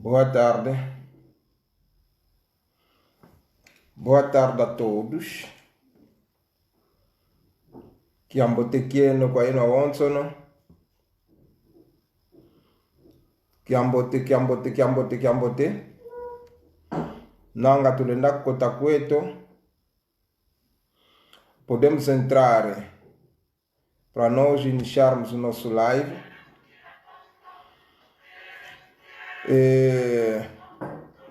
Boa tarde. Boa tarde a todos. Kiambote kieno kwa ino wonsono. Kiambote. Nanga tulenda kota kwetu. Podemos entrar para nós iniciarmos o nosso live.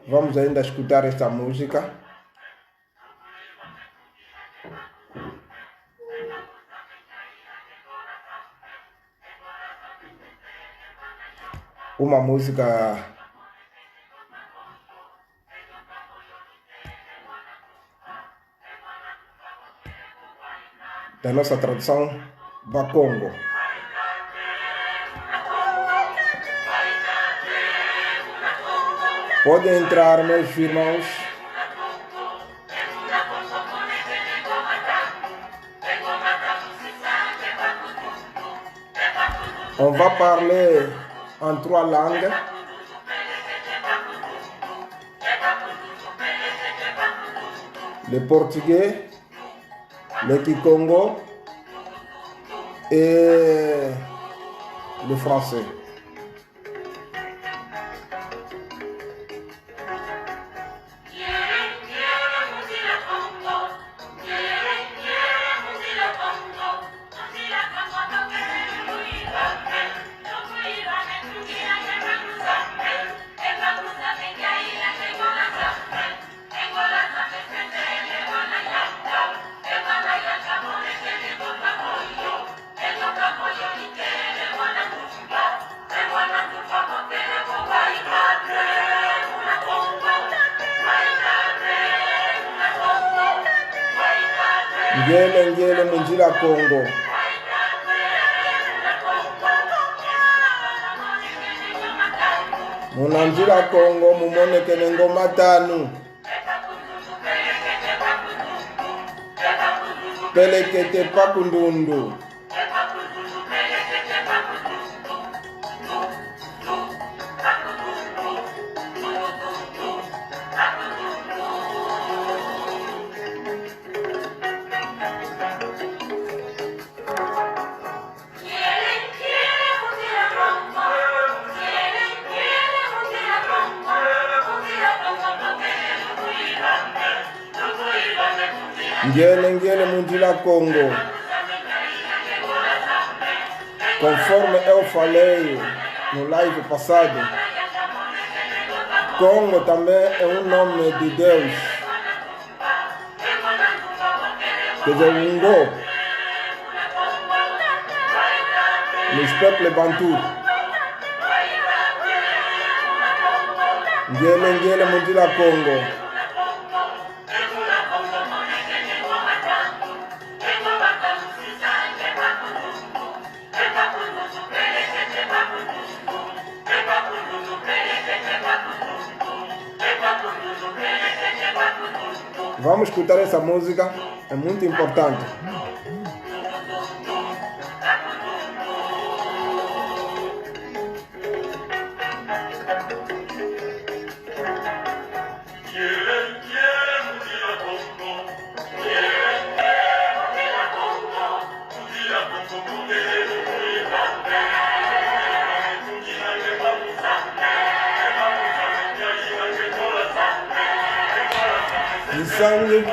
Vamos ainda escutar esta música. Uma música da nossa tradição Bakongo. Podem entrar, meus irmãos. On va parler en 3 langues. Le portugais, le kikongo et le français. Ngele munjila Kongo. Munanjila Kongo mumone kene ngoma tanu. Pelekete pakundundu. Ngele munjila Congo. Conforme eu falei no live passado, Congo também é um nome de Deus. Que é Ungo. Nos peuples bantu. Ngele munjila Congo. Vamos escutar essa música, é muito importante. Sangue,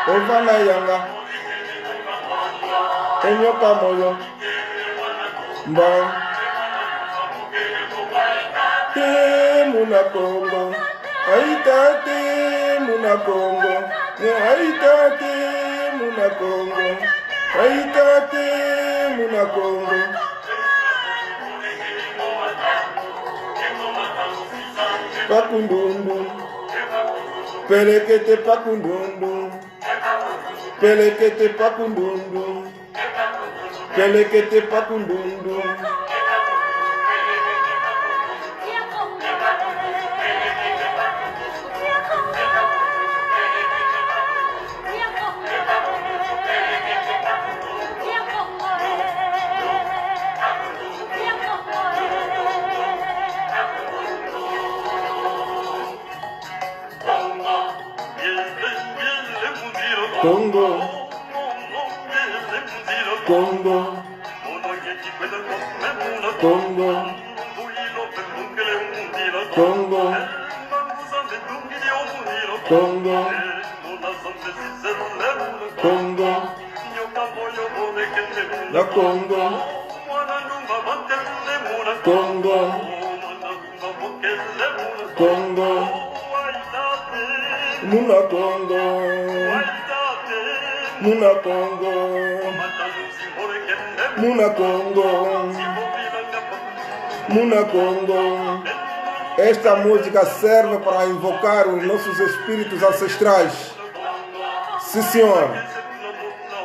ovana yanga, enyoka moyo, mba, muna Congo, aitate muna Congo, aitate muna Congo, aitate muna Congo. Pakundundu. Pelekete pakundundu. Pelekete pakundundu. Pelekete pakundundu. Congo, Congo, Congo, Congo, Congo, Congo, la Congo, Congo, Congo, Muna Congo, Muna Congo, Muna Congo, Muna Congo. Esta música serve para invocar os nossos espíritos ancestrais. Sim, senhor.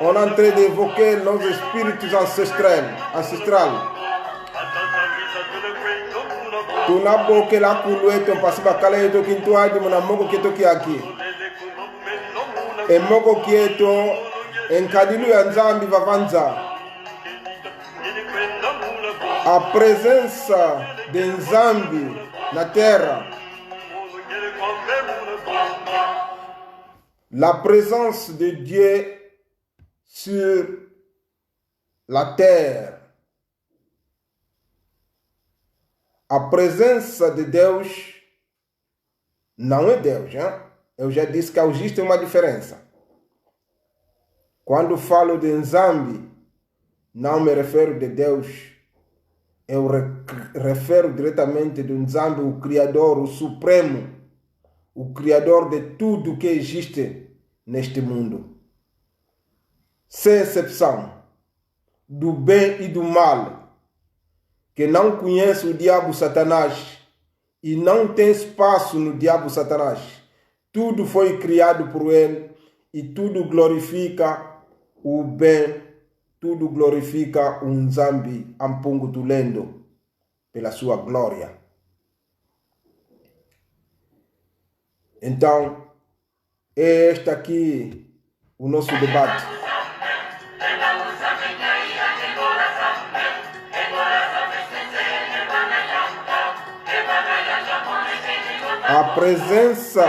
On est en train d'évoquer nos espíritos ancestrais. Tunaboke la kulueto pasiba kala yeto kintuadi muna moko kieto kiaki. E moko kieto enkadilu ya nzambi vavanza. A presença de nzambi na terra. La présence de Dieu sur la terre. A presença de Deus não é Deus, hein? Eu já disse que existe uma diferença. Quando falo de Nzambi, não me refiro de Deus. Eu refiro diretamente de Nzambi, o Criador, o Supremo, o Criador de tudo que existe neste mundo. Sem exceção, do bem e do mal, que não conhece o diabo Satanás e não tem espaço no diabo Satanás. Tudo foi criado por ele e tudo glorifica o bem, tudo glorifica o Nzambi Ampungu Tulendo pela sua glória. Então, é este aqui o nosso debate. A presença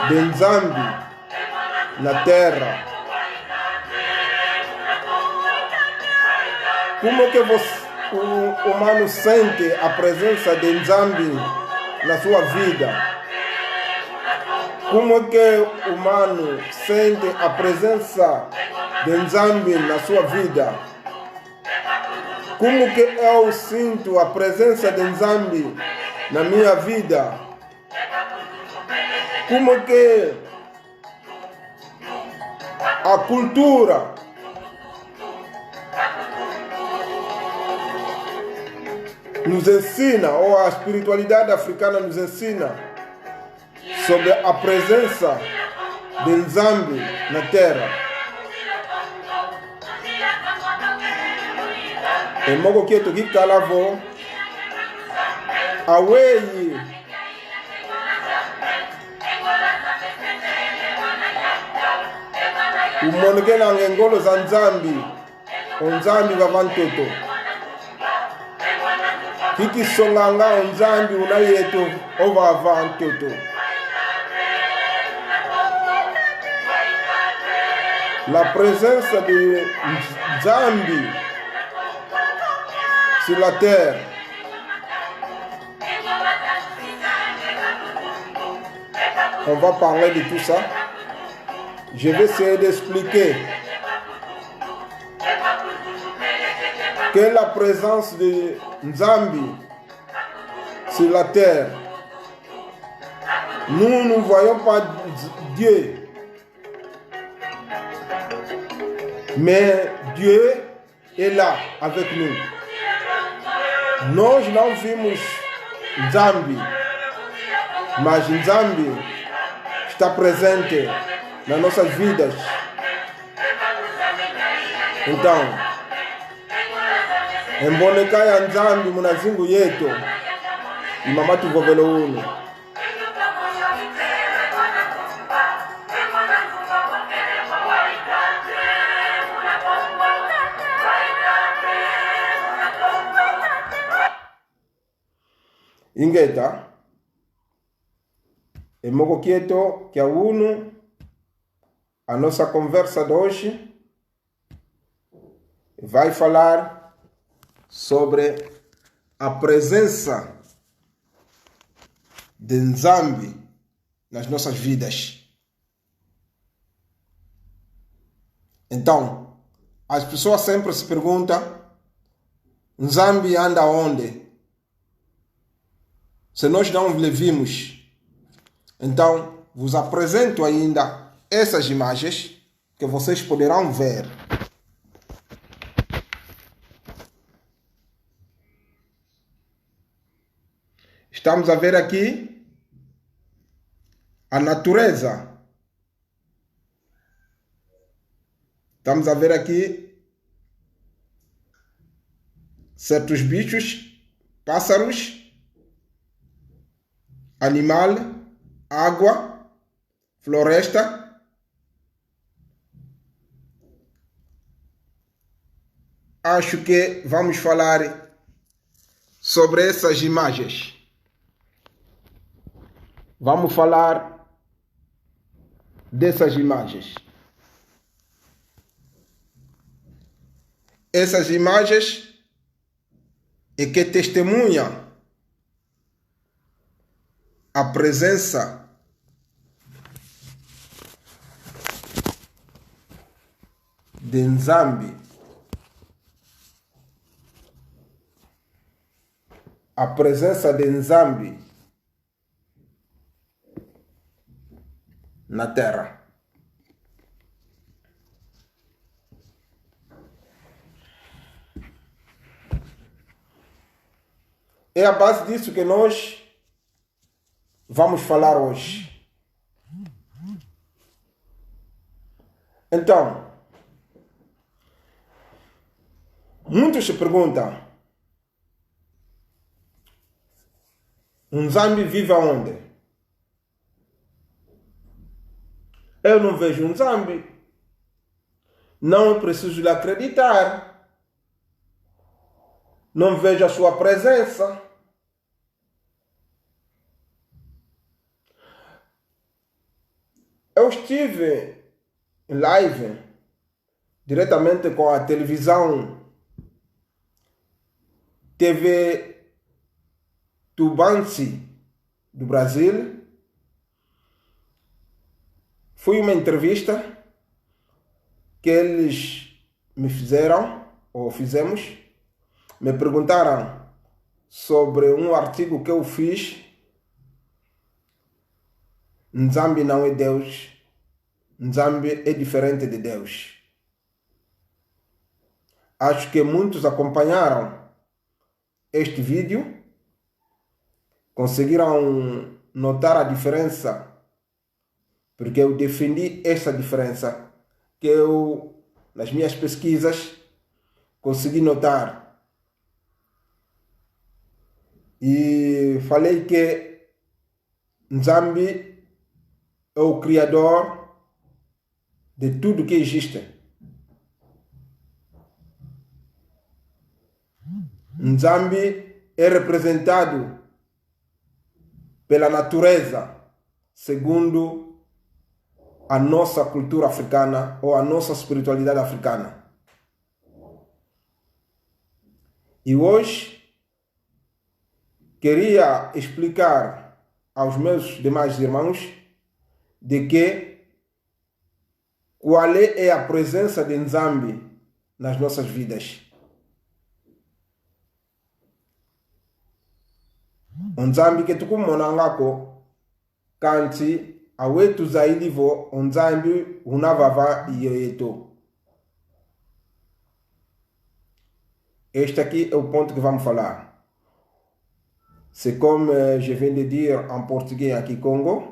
de Nzambi na terra. Como que o humano sente a presença de Nzambi na sua vida? Como que o humano sente a presença de Nzambi na sua vida? Como que eu sinto a presença de Nzambi na minha vida? Como que a cultura nos ensina, ou a espiritualidade africana nos ensina sobre a presença de Nzambi na terra. E mogo kieto kikalavo awei umonekela ngengolo za Nzambi onzambi vavantoto kikisonganga onzambi unayeto ovavantoto. La présence de Nzambi sur la terre. On va parler de tout ça. Je vais essayer d'expliquer que la présence de Nzambi sur la terre, nous ne voyons pas Dieu, mais Dieu est là avec nous. Nós não vimos Nzambi, mas Nzambi está presente nas nossas vidas. Então, emboneka ya Nzambi munazingu yetu imama tuvovelo uno. Ingeta emoko kieto kya unu A nossa conversa de hoje vai falar sobre a presença de Nzambi nas nossas vidas. Então, as pessoas sempre se perguntam: Nzambi anda onde? Se nós não lhe vimos. Então, vos apresento ainda essas imagens que vocês poderão ver. Estamos a ver aqui a natureza. Estamos a ver aqui certos bichos, pássaros, animal, água, floresta. Acho que vamos falar sobre essas imagens. Vamos falar dessas imagens. Essas imagens é que testemunham a presença de Nzambi. A presença de Nzambi na Terra. É a base disso que nós vamos falar hoje. Então, muitos se perguntam: Nzambi vive aonde? Eu não vejo Nzambi. Não preciso lhe acreditar. Não vejo a sua presença. Eu estive em live diretamente com a televisão TV Tubanci do Brasil. Foi uma entrevista que eles me fizeram, ou fizemos. Me perguntaram sobre um artigo que eu fiz. Nzambi não é Deus. Nzambi é diferente de Deus. Acho que muitos acompanharam este vídeo, conseguiram notar a diferença, porque eu defendi essa diferença que eu, nas minhas pesquisas, consegui notar. E falei que Nzambi é o Criador de tudo que existe. Nzambi é representado pela natureza, segundo a nossa cultura africana ou a nossa espiritualidade africana. E hoje queria explicar aos meus demais irmãos de que qual é a presença de Nzambi nas nossas vidas. Nzambi que tukumona ngako kanti awetu zaidi vo Nzambi unavava yeto. Este aqui é o ponto que vamos falar. C'est comme je viens de dire en portugais aqui Congo.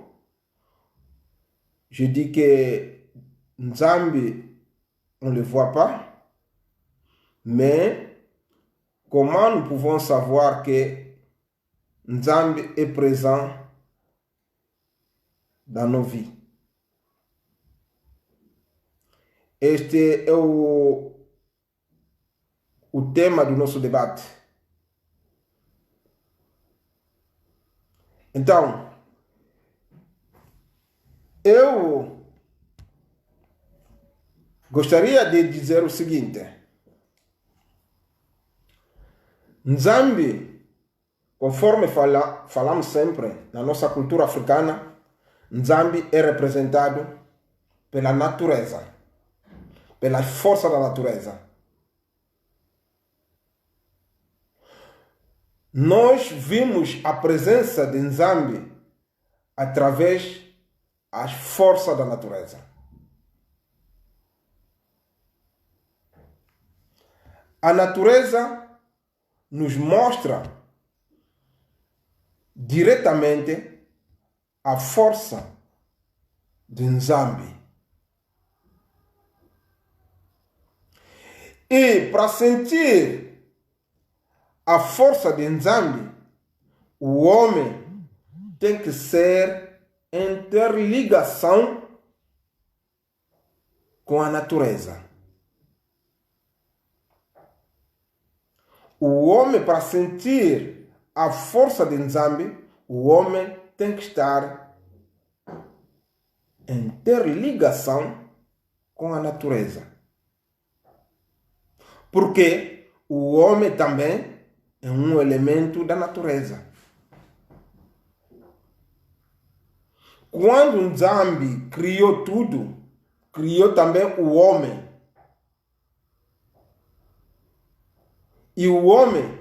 Je dis que Nzambi, on ne le voit pas. Mais comment nous pouvons savoir que Nzambi est présent dans nos vies? Este é o tema do nosso debate. Então, eu Gostaria de dizer o seguinte: Nzambi, conforme falamos sempre na nossa cultura africana, Nzambi é representado pela natureza, pela força da natureza. Nós vimos a presença de Nzambi através das forças da natureza. A natureza nos mostra diretamente a força de Nzambi. E para sentir a força de Nzambi, o homem tem que ser interligação com a natureza. O homem, para sentir a força de Nzambi, o homem tem que estar em interligação com a natureza. Porque o homem também é um elemento da natureza. Quando Nzambi criou tudo, criou também o homem. E o homem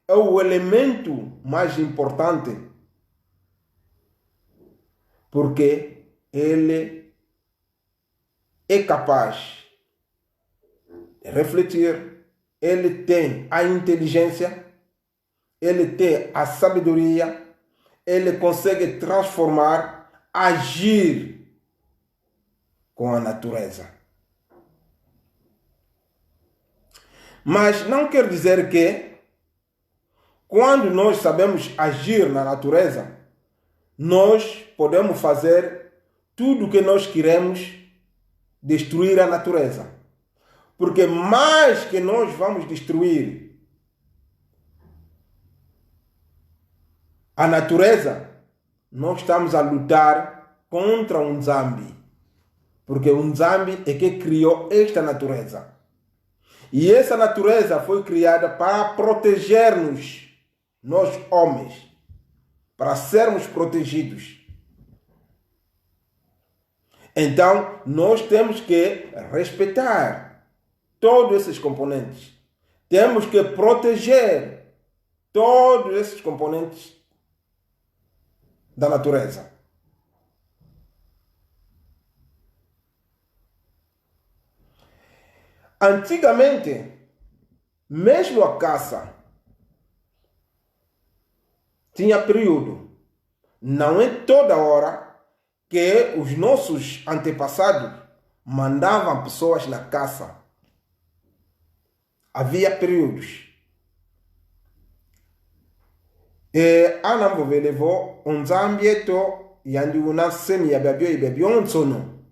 é o elemento mais importante, porque ele é capaz de refletir, ele tem a inteligência, ele tem a sabedoria, ele consegue transformar, agir com a natureza. Mas não quer dizer que, quando nós sabemos agir na natureza, nós podemos fazer tudo o que nós queremos, destruir a natureza. Porque mais que nós vamos destruir a natureza, nós estamos a lutar contra um Nzambi. Porque o Nzambi é que criou esta natureza. E essa natureza foi criada para proteger-nos, nós homens, para sermos protegidos. Então, nós temos que respeitar todos esses componentes. Temos que proteger todos esses componentes da natureza. Antigamente, mesmo a caça tinha período. Não é toda hora que os nossos antepassados mandavam pessoas na caça. Havia períodos. E anambo levou Nzambi eto yandi una semi ya babyo ibebyo onsono.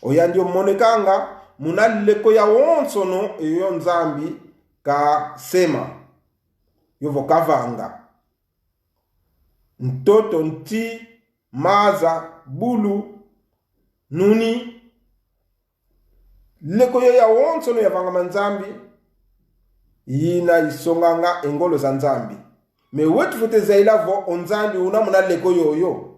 Oyandi omonekanga munaleko ya onsono eyo Nzambi ka sema yovo kavanga ntoto nti maza bulu nuni leko ya onsono ya vanga Nzambi yina isonganga engolo za Nzambi me wetu fute zailavo onzambi una munaleko yoyo.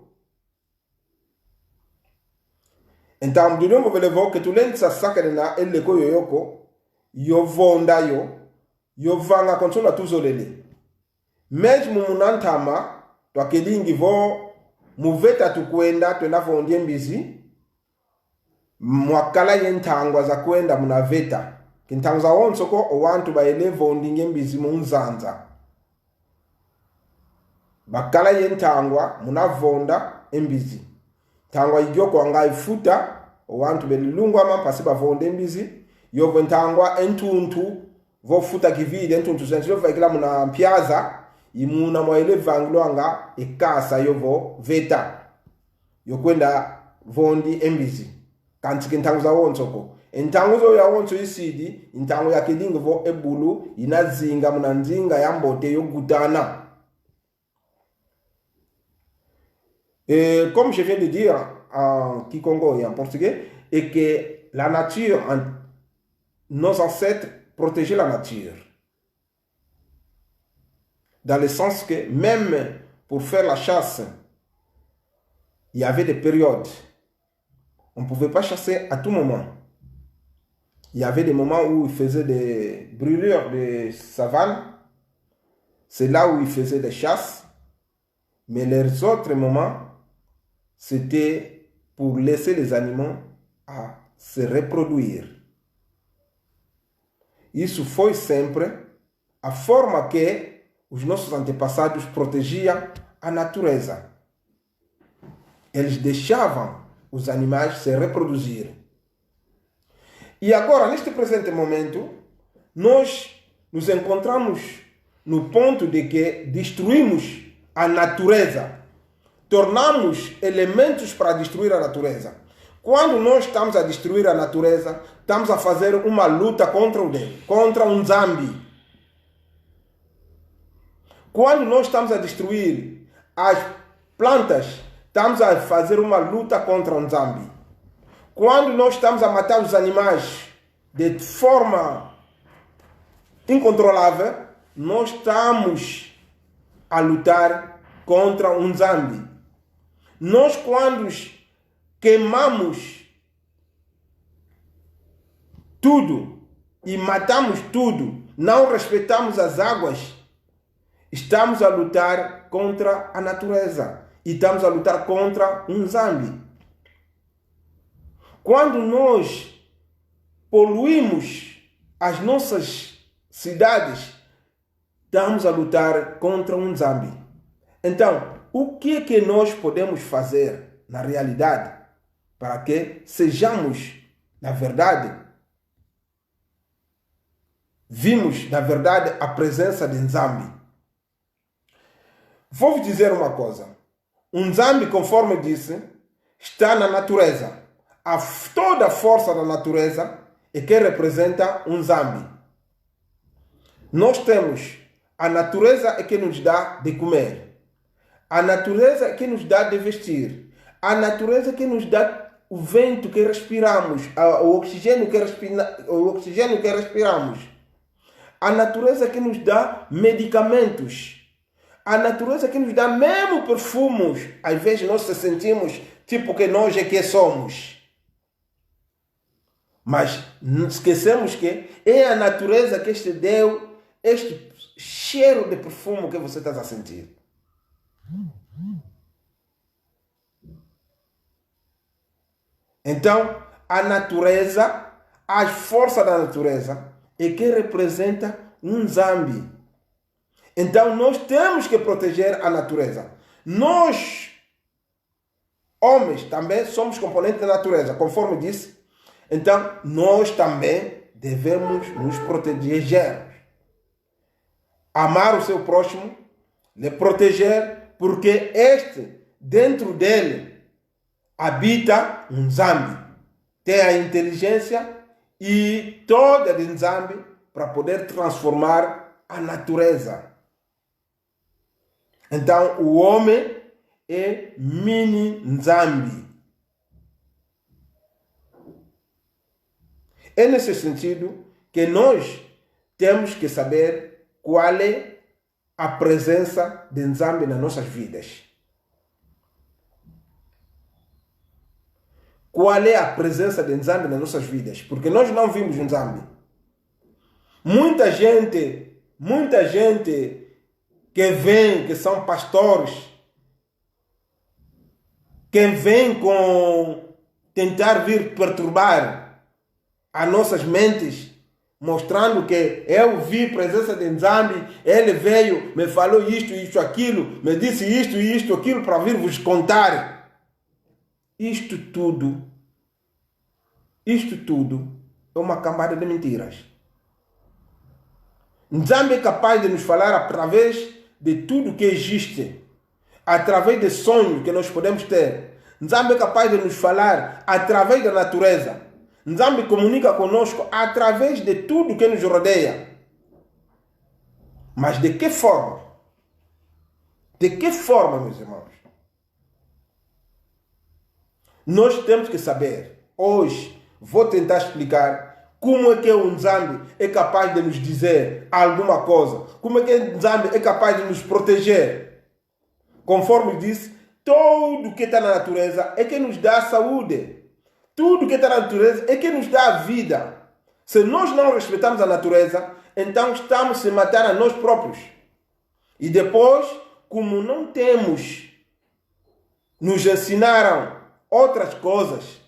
Então, do novo levo que tu lença saca na ele koyo yoko, yo vonda yo vanga consola tuzolele. Mesmo munantama, to akelingi vo muveta tukwenda twenda vondie mbizi, mwakala yentangwa za kwenda munaveta. Kintangu za onsoko owantu baele vondinge mbizi munzanza. Bakala yentangwa munavonda embizi. Tangwa igyoko anga ifuta owantu belilungwa mampasi bavonde mbizi yovo ntangwa entuntu vofuta kivide entuntu zenzilo vaikila muna mpyaza imuna mwaile vangilo anga ikasa yovo veta yokwenda vondi embizi kantiki ntangu za wonsoko entangu zo ya wonso isidi intangu ya kilingo vo ebulu inazinga muna nzinga ya mbote yogutana. Et comme je viens de dire en kikongo et en portugais, et que la nature, nos ancêtres protégeaient la nature. Dans le sens que même pour faire la chasse, il y avait des périodes. On ne pouvait pas chasser à tout moment. Il y avait des moments où ils faisaient des brûlures de savane. C'est là où ils faisaient des chasses. Mais les autres moments, c'était pour laisser les animaux à se reproduire. Isso foi sempre a forma que os nossos antepassados protegiam a natureza. Eles deixavam os animais se reproduzirem. E agora, neste presente momento, nós nos encontramos no ponto de que destruímos a natureza. Tornamos elementos para destruir a natureza. Quando nós estamos a destruir a natureza, estamos a fazer uma luta contra o Deus, contra um Nzambi. Quando nós estamos a destruir as plantas, estamos a fazer uma luta contra um Nzambi. Quando nós estamos a matar os animais de forma incontrolável, nós estamos a lutar contra um Nzambi. Nós, quando queimamos tudo e matamos tudo, não respeitamos as águas, estamos a lutar contra a natureza e estamos a lutar contra um Nzambi. Quando nós poluímos as nossas cidades, estamos a lutar contra um Nzambi. Então, o que é que nós podemos fazer na realidade para que sejamos, na verdade, vimos, na verdade, a presença de Nzambi? Vou dizer uma coisa. Um Nzambi, conforme disse, está na natureza. Toda a força da natureza é que representa um Nzambi. Nós temos a natureza é que nos dá de comer. A natureza é que nos dá de vestir. A natureza é que nos dá o vento que respiramos, o oxigênio que respiramos. A natureza é que nos dá medicamentos. A natureza é que nos dá mesmo perfumes. Às vezes nós se sentimos tipo que nós é que somos. Mas esquecemos que é a natureza que te deu este cheiro de perfume que você está a sentir. Então, a natureza, a força da natureza, é que representa um Nzambi. Então, nós temos que proteger a natureza. Nós, homens, também somos componentes da natureza, conforme disse. Então, nós também devemos nos proteger. Amar o seu próximo, lhe proteger, porque dentro dele, habita um Nzambi. Tem a inteligência e toda de Nzambi para poder transformar a natureza. Então, o homem é mini Nzambi. É nesse sentido que nós temos que saber qual é a presença de Nzambi nas nossas vidas. Qual é a presença de Nzambi nas nossas vidas? Porque nós não vimos Nzambi. Muita gente que vem, que são pastores, que vem com tentar vir perturbar as nossas mentes, mostrando que eu vi a presença de Nzambi, ele veio, me falou isto, aquilo, me disse isto e isto, aquilo para vir vos contar. Isto tudo é uma cambada de mentiras. Nzambi é capaz de nos falar através de tudo que existe, através de sonhos que nós podemos ter. Nzambi é capaz de nos falar através da natureza. Nzambi comunica conosco através de tudo que nos rodeia. Mas de que forma? De que forma, meus irmãos? Nós temos que saber. Hoje, vou tentar explicar como é que o Nzambi é capaz de nos dizer alguma coisa. Como é que o Nzambi é capaz de nos proteger. Conforme disse, tudo que está na natureza é que nos dá saúde. Tudo que está na natureza é que nos dá a vida. Se nós não respeitamos a natureza, então estamos a matar a nós próprios. E depois, como não temos, nos ensinaram outras coisas,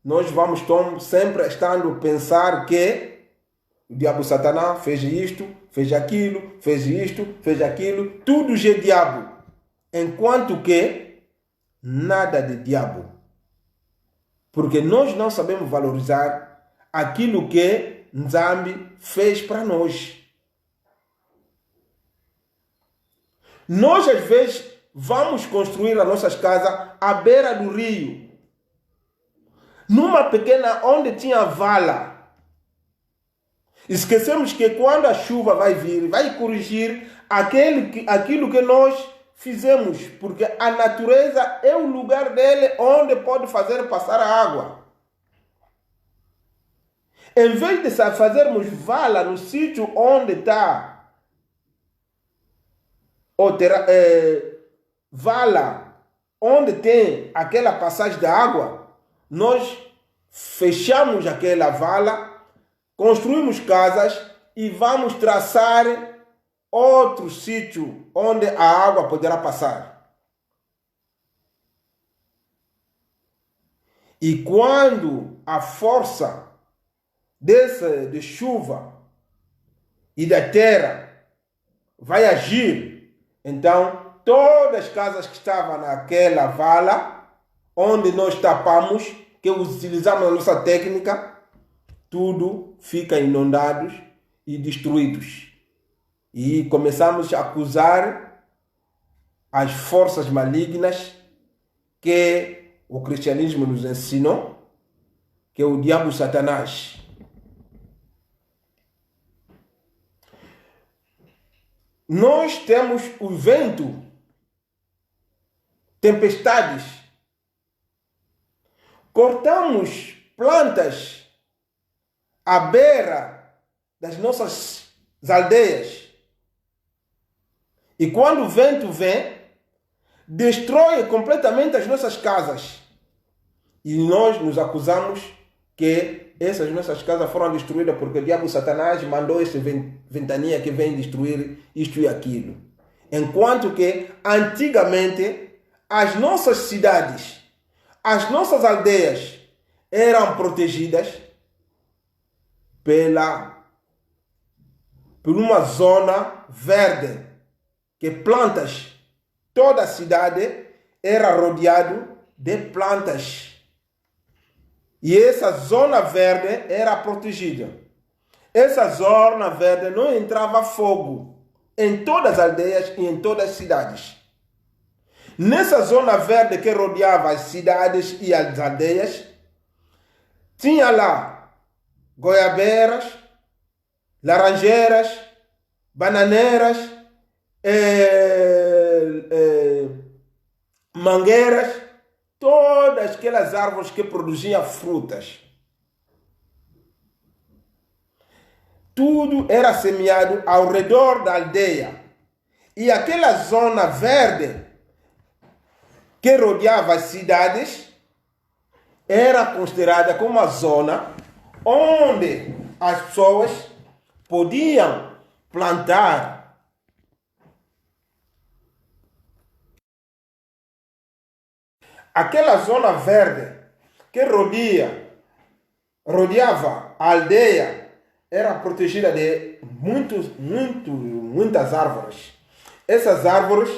nós vamos sempre estando a pensar que o diabo Satanás fez isto, fez aquilo, fez isto, fez aquilo, tudo é diabo. Enquanto que nada de diabo. Porque nós não sabemos valorizar aquilo que Nzambi fez para nós. Nós, às vezes, vamos construir as nossas casas à beira do rio. Numa pequena onde tinha vala. Esquecemos que quando a chuva vai vir, vai corrigir aquilo que nós fizemos. Porque a natureza é o lugar dele onde pode fazer passar a água. Em vez de fazermos vala no sítio onde está vala, onde tem aquela passagem da água, nós fechamos aquela vala, construímos casas e vamos traçar outro sítio onde a água poderá passar. E quando a força de chuva e da terra vai agir, então todas as casas que estavam naquela vala, onde nós tapamos, que utilizamos a nossa técnica, tudo fica inundados e destruídos. E começamos a acusar as forças malignas que o cristianismo nos ensinou, que é o diabo Satanás. Nós temos o vento, tempestades, cortamos plantas à beira das nossas aldeias. E quando o vento vem, destrói completamente as nossas casas. E nós nos acusamos que essas nossas casas foram destruídas porque o diabo Satanás mandou esse ventania que vem destruir isto e aquilo. Enquanto que, antigamente, as nossas cidades, as nossas aldeias eram protegidas por uma zona verde, que plantas, toda a cidade era rodeada de plantas. E essa zona verde era protegida. Essa zona verde não entrava fogo em todas as aldeias e em todas as cidades. Nessa zona verde que rodeava as cidades e as aldeias, tinha lá goiabeiras, laranjeiras, bananeiras, mangueiras, todas aquelas árvores que produziam frutas. Tudo era semeado ao redor da aldeia. E aquela zona verde que rodeava as cidades era considerada como uma zona onde as pessoas podiam plantar aquela zona verde que rodeava a aldeia era protegida de muitas árvores. Essas árvores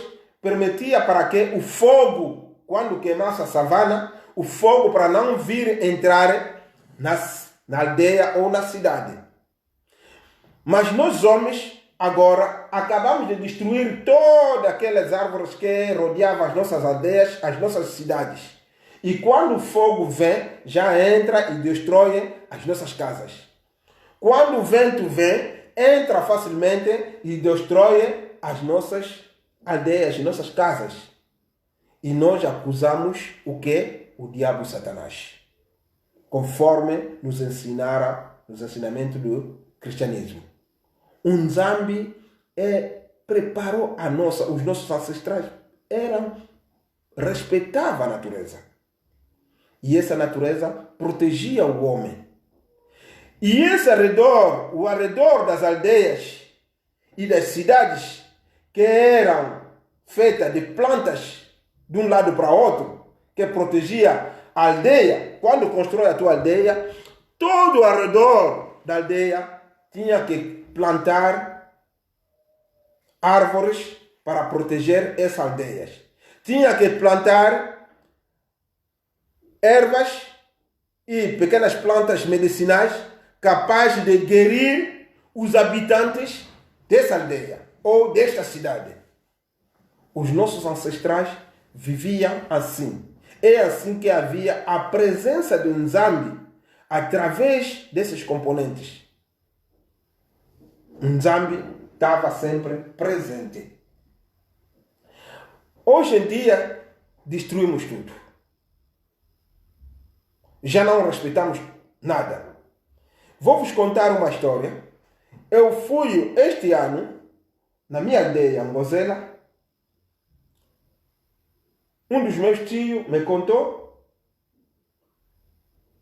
permitiam para que o fogo, quando queimasse a savana, o fogo para não vir entrar na aldeia ou na cidade. Mas nós homens, agora, acabamos de destruir todas aquelas árvores que rodeavam as nossas aldeias, as nossas cidades. E quando o fogo vem, já entra e destrói as nossas casas. Quando o vento vem, entra facilmente e destrói as nossas aldeias, as nossas casas. E nós acusamos o quê? O diabo Satanás. conforme nos ensinaram nos ensinamentos do cristianismo. O Nzambi preparou os nossos ancestrais respeitavam a natureza. E essa natureza protegia o homem. E esse o arredor das aldeias e das cidades que eram feitas de plantas de um lado para outro, que protegia a aldeia. Quando constrói a tua aldeia, todo ao redor da aldeia tinha que plantar árvores para proteger essas aldeias. Tinha que plantar ervas e pequenas plantas medicinais capazes de guerir os habitantes dessa aldeia ou desta cidade. Os nossos ancestrais viviam assim. É assim que havia a presença do Nzambi através desses componentes. O Nzambi estava sempre presente. Hoje em dia, destruímos tudo. Já não respeitamos nada. Vou-vos contar uma história. Eu fui este ano, na minha aldeia, Angozela. Um dos meus tios me contou: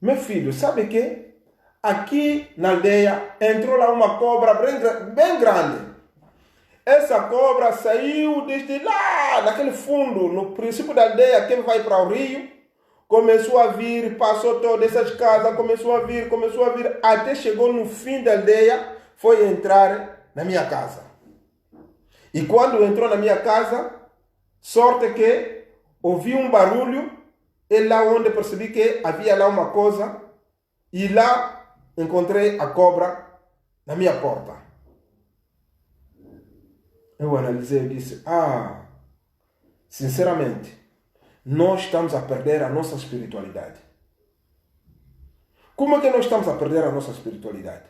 meu filho, sabe que aqui na aldeia entrou lá uma cobra bem grande. Essa cobra saiu desde lá, naquele fundo, no princípio da aldeia, que vai para o rio. Começou a vir, passou todas essas casas, começou a vir, até chegou no fim da aldeia, foi entrar na minha casa. E quando entrou na minha casa, sorte que ouvi um barulho, e lá onde percebi que havia lá uma coisa, e lá encontrei a cobra na minha porta. Eu analisei e disse: sinceramente, nós estamos a perder a nossa espiritualidade. Como é que nós estamos a perder a nossa espiritualidade?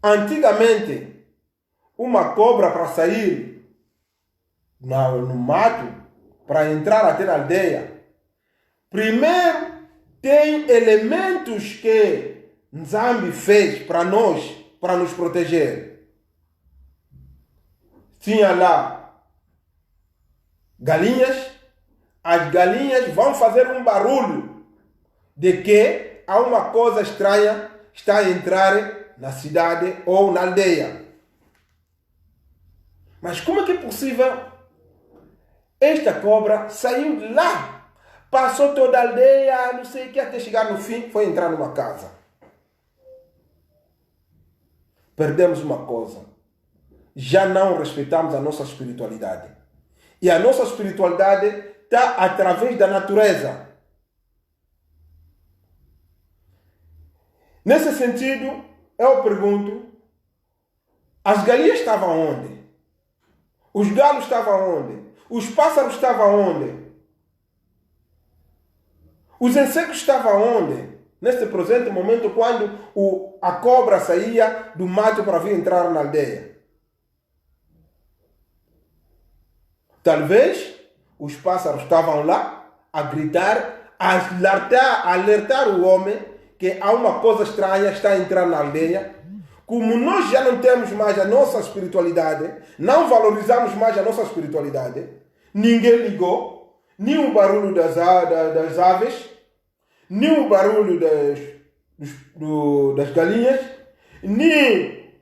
Antigamente, uma cobra para sair no mato, para entrar até na aldeia, primeiro tem elementos que Nzambi fez para nós, para nos proteger. Tinha lá galinhas. As galinhas vão fazer um barulho de que há uma coisa estranha está a entrar na cidade ou na aldeia. Mas como é que é possível? Esta cobra saiu de lá, passou toda a aldeia, não sei o que, até chegar no fim, foi entrar numa casa. Perdemos uma coisa. Já não respeitamos a nossa espiritualidade. E a nossa espiritualidade está através da natureza. Nesse sentido, eu pergunto: as galinhas estavam onde? Os galos estavam onde? Os pássaros estavam onde? Os insectos estavam onde? Neste presente momento, quando a cobra saía do mato para vir entrar na aldeia. Talvez os pássaros estavam lá a gritar, a alertar o homem que há uma coisa estranha está a entrar na aldeia. Como nós já não temos mais a nossa espiritualidade, não valorizamos mais a nossa espiritualidade, ninguém ligou, nem o barulho das aves, nem o barulho das galinhas, nem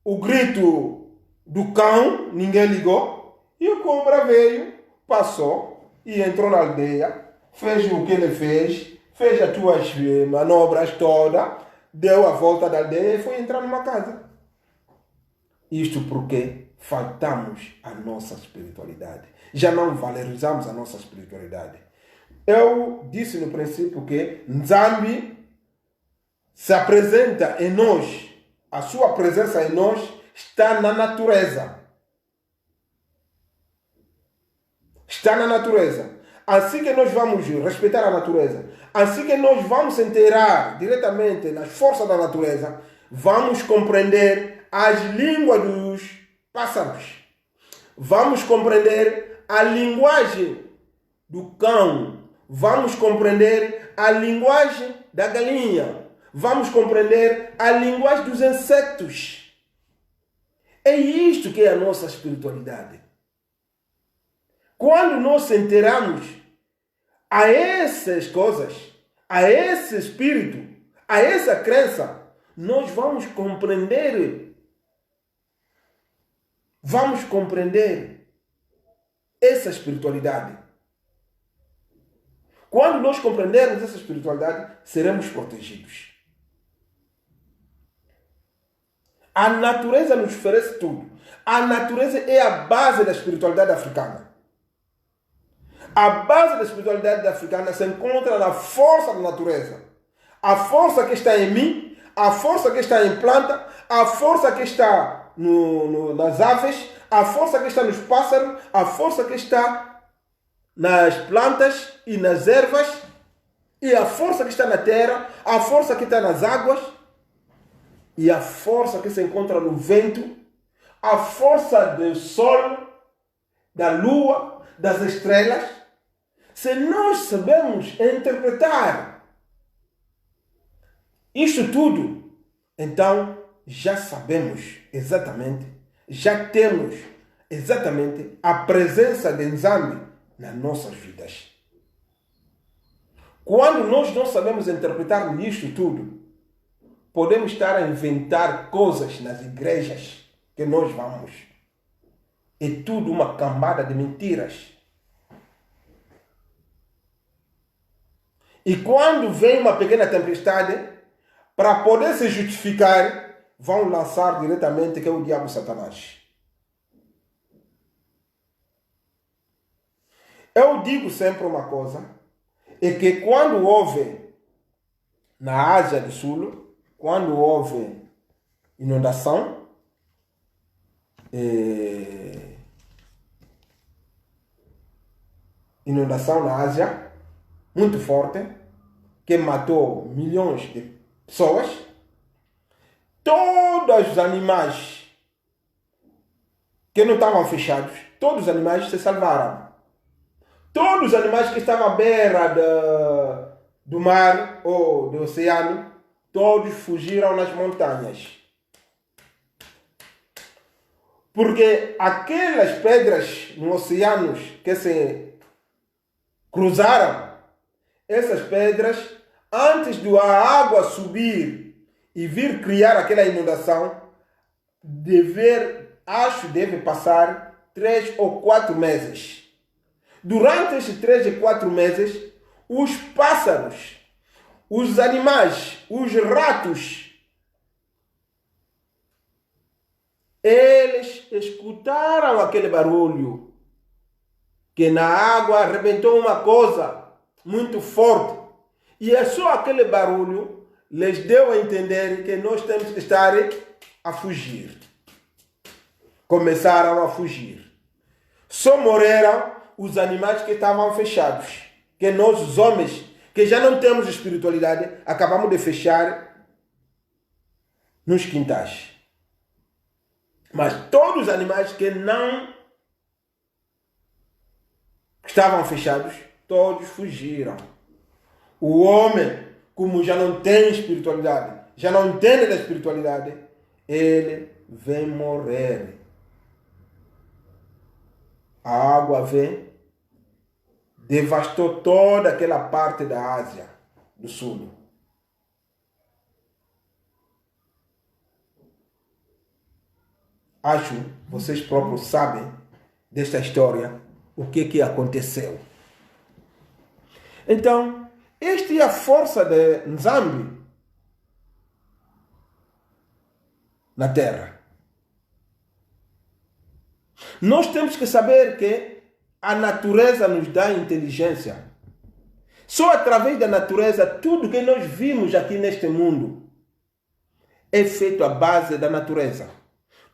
o grito do cão, ninguém ligou. E a cobra veio, passou e entrou na aldeia, fez o que ele fez as suas manobras todas, deu a volta da aldeia e foi entrar numa casa. Isto porque faltamos a nossa espiritualidade. Já não valorizamos a nossa espiritualidade. Eu disse no princípio que Nzambi se apresenta em nós. A sua presença em nós está na natureza. Está na natureza. Assim que nós vamos respeitar a natureza, assim que nós vamos se inteirar diretamente nas forças da natureza, vamos compreender as línguas dos pássaros. Vamos compreender a linguagem do cão. vamos compreender a linguagem da galinha, vamos compreender a linguagem dos insetos. É isto que é a nossa espiritualidade. Quando nós se inteiramos a essas coisas, a esse espírito, a essa crença, nós vamos compreender essa espiritualidade. Quando nós compreendermos essa espiritualidade, seremos protegidos. A natureza nos oferece tudo. A natureza é a base da espiritualidade africana. A base da espiritualidade africana se encontra na força da natureza. A força que está em mim, a força que está em planta, a força que está nas aves, a força que está nos pássaros, a força que está nas plantas e nas ervas, e a força que está na terra, a força que está nas águas, e a força que se encontra no vento, a força do sol, da lua, das estrelas. Se nós sabemos interpretar isto tudo, então já sabemos exatamente, já temos exatamente a presença de Nzambi nas nossas vidas. Quando nós não sabemos interpretar isto tudo, podemos estar a inventar coisas nas igrejas que nós vamos. É tudo uma cambada de mentiras. E quando vem uma pequena tempestade, para poder se justificar, vão lançar diretamente que é o diabo Satanás. Eu digo sempre uma coisa, é que quando houve na Ásia do Sul, quando houve inundação, na Ásia, muito forte, que matou milhões de pessoas, todos os animais que não estavam fechados, todos os animais se salvaram. Todos os animais que estavam à beira do mar ou do oceano, todos fugiram nas montanhas. Porque aquelas pedras no oceano que se cruzaram, essas pedras, antes da água subir e vir criar aquela inundação, deve passar 3 ou 4 meses. Durante esses 3 e 4 meses, os pássaros, os animais, os ratos, eles escutaram aquele barulho, que na água arrebentou uma coisa muito forte. E é só aquele barulho lhes deu a entender que nós temos que estar a fugir. Começaram a fugir. Só morreram os animais que estavam fechados. Que nós, os homens, que já não temos espiritualidade, acabamos de fechar nos quintais. Mas todos os animais que não estavam fechados, todos fugiram. O homem, como já não tem espiritualidade, já não entende da espiritualidade, ele vem morrer. A água vem, devastou toda aquela parte da Ásia do Sul. Acho que vocês próprios sabem desta história, o que aconteceu. Então, esta é a força de Nzambi na Terra. Nós temos que saber que a natureza nos dá inteligência. Só através da natureza, tudo que nós vimos aqui neste mundo é feito à base da natureza.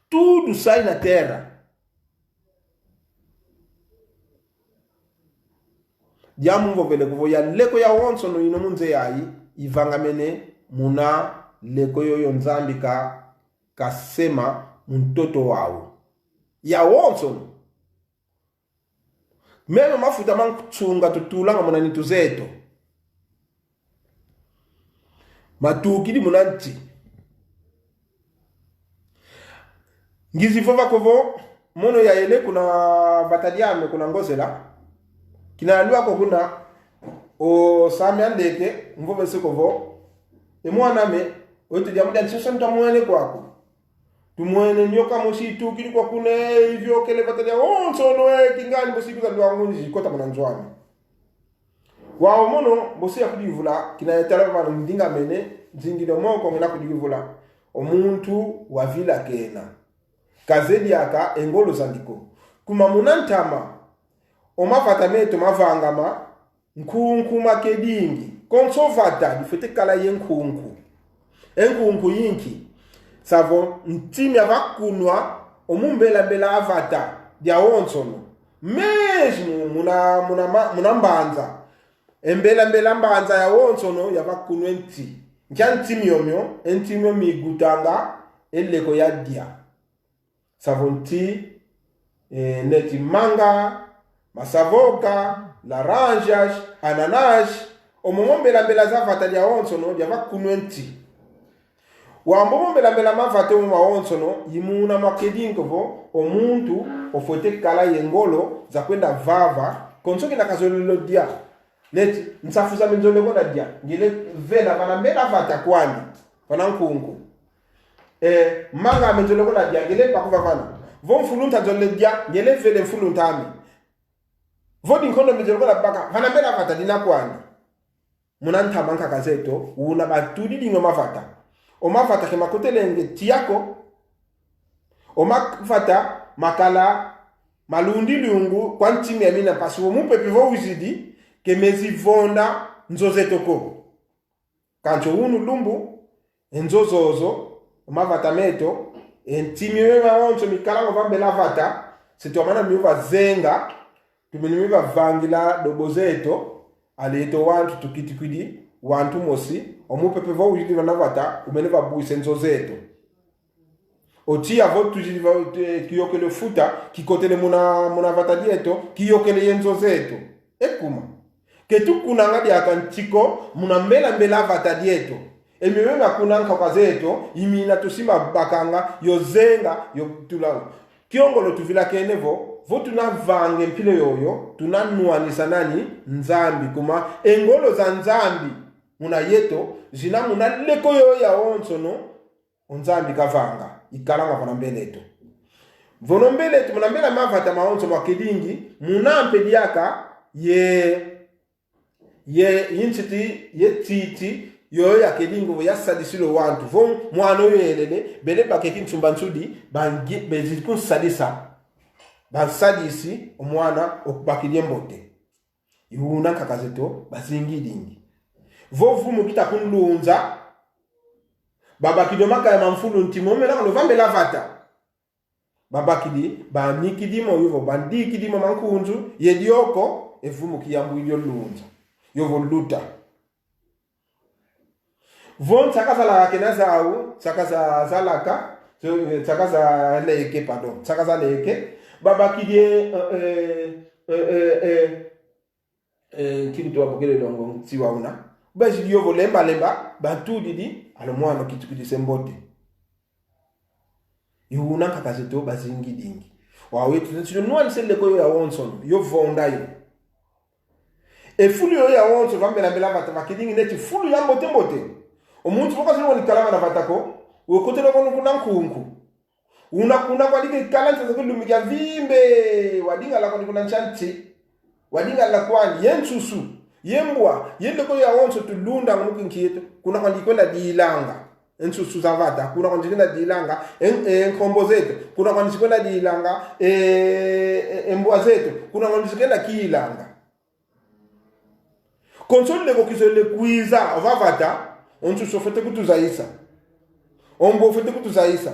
Tudo sai na Terra. Diamu vovele kuvo ya leko ya wonso no ino munze yayi ivangamene muna leko yoyo Nzambi kasema mtoto wao ya wonso meme mafuta mankuchunga tutulanga munani tuzeto matukidi munanti ngizifova kovo mono ya ele kuna vatadiame kuna ngozela kina alua ko kuna o sami andeke mvove sekovo e mwana me oto jamuda nsoso ntamwene kwako tumwene nyoka moshi tukidi kwa kune hivyo kele vatadia sono kingani bosi kuza lwa ngoni jikota mwananzwani wao mono bosi ya kudivula kina yetala vana ndinga mene zingiro moko ngena kudivula omuntu wa vila kena kazedi aka engolo zandiko kuma munantama omafata meto mavangama nkunku makedingi konsovata difete kala yenkunku enkunku yinki savo ntimi avakunwa omumbela mbela avata dia wonsono mesmo muna mbanza mbela mbanza ya wonsono yavakunwa enti ntimi yomyo migutanga eleko ya dia savo neti manga masavoka laranjas ananas omombela zavata dia wonsono yavakunwa enti wambo mbela mavate mu mawonsono yimuna makedinkovo omuntu ofote kala yengolo za kwenda vava konsoki na kazolelo dia neti nsafuza minzole kona dia ngile vela bana mbela vata kwani bana nkunku manga minzole kona dia ngile pakuva bana vo mfulunta zole dia ngile vele mfulunta ami vo dinkondo minzole kona baka bana mbela vata dina kwani munanta manka kazeto una batudi dingo mavata omafata ke makotelenge tiako omafata makala malundi lungu kwa ntimi ya mina pasi omupepe vo uzidi ke mezi vonda nzozetoko kancho unu lumbu enzozozo omafata meto entimi wewa oncho mikala ngobambela vata sitomana miuva zenga tuminiva vangila dobozeto aleto wantu tukitikwidi wantu mosi omupepe vo ujidi vanavata umeneva buise nzozeto otia vo tujidi kiyokele futa kikotele muna vata dieto kiyokele yenzozeto ekuma ketu kunanga diaka ntiko muna mbela vata dieto emiwenga kunanga kazeto imina tusima bakanga yozenga yotulanga kiongolo tuvila kenevo vo tunavange mpile yoyo tunanuanisa nani nzambi kuma engolo za nzambi muna yeto zina muna leko yo ya onsono onzambi kavanga ikalanga pana mbeleto vono mbeleto muna mbela mavata maonso makedingi muna mpediaka yinchiti titi yo ya kedingo ya sadisilo wantu vo mwana yelele bele bakeki ntsumbansudi bangi bezikun sadisa basadisi omwana okubakilie mbote iuna kakazeto bazingidingi vovumu kita kunlunza babakidi makaya mamfulu ntimo mela no vambela vata babakidi banikidimo yovo bandikidimo mankunzu yedioko evumu kiyambu iyo lunza yovo luta von sakazala kenazau sakaza zalaka sakaza leke pardon sakaza leke babakidi kintu wabukele dongo siwauna baji yovo lemba bantu didi alomwana kitukidi sembote iuna kakazeto bazingi dingi wawetu nsino nuani seleko yo ya wonson yo vonda yo fulu yo ya wonson vambela vata makidingi neti fulu ya mbote omuntu pokazino wani kalama na vatako wekotelo kono kuna nkunku una kwa dike kalanta zako lumikia vimbe wadinga la kuna nchanti wadinga la kwani yensusu yembwa yendeko ya wonso tulunda ngonuki nkieto kuna kwa ndikwenda dilanga ensusu zavata kuna kwa ndikwenda dilanga enkombo zetu kuna kwa ndikwenda dilanga embwa zetu kuna kwa ndikwenda kilanga konsole leko kisole kuiza avavata onsusu fete kutuzaisa ombo fete kutuzaisa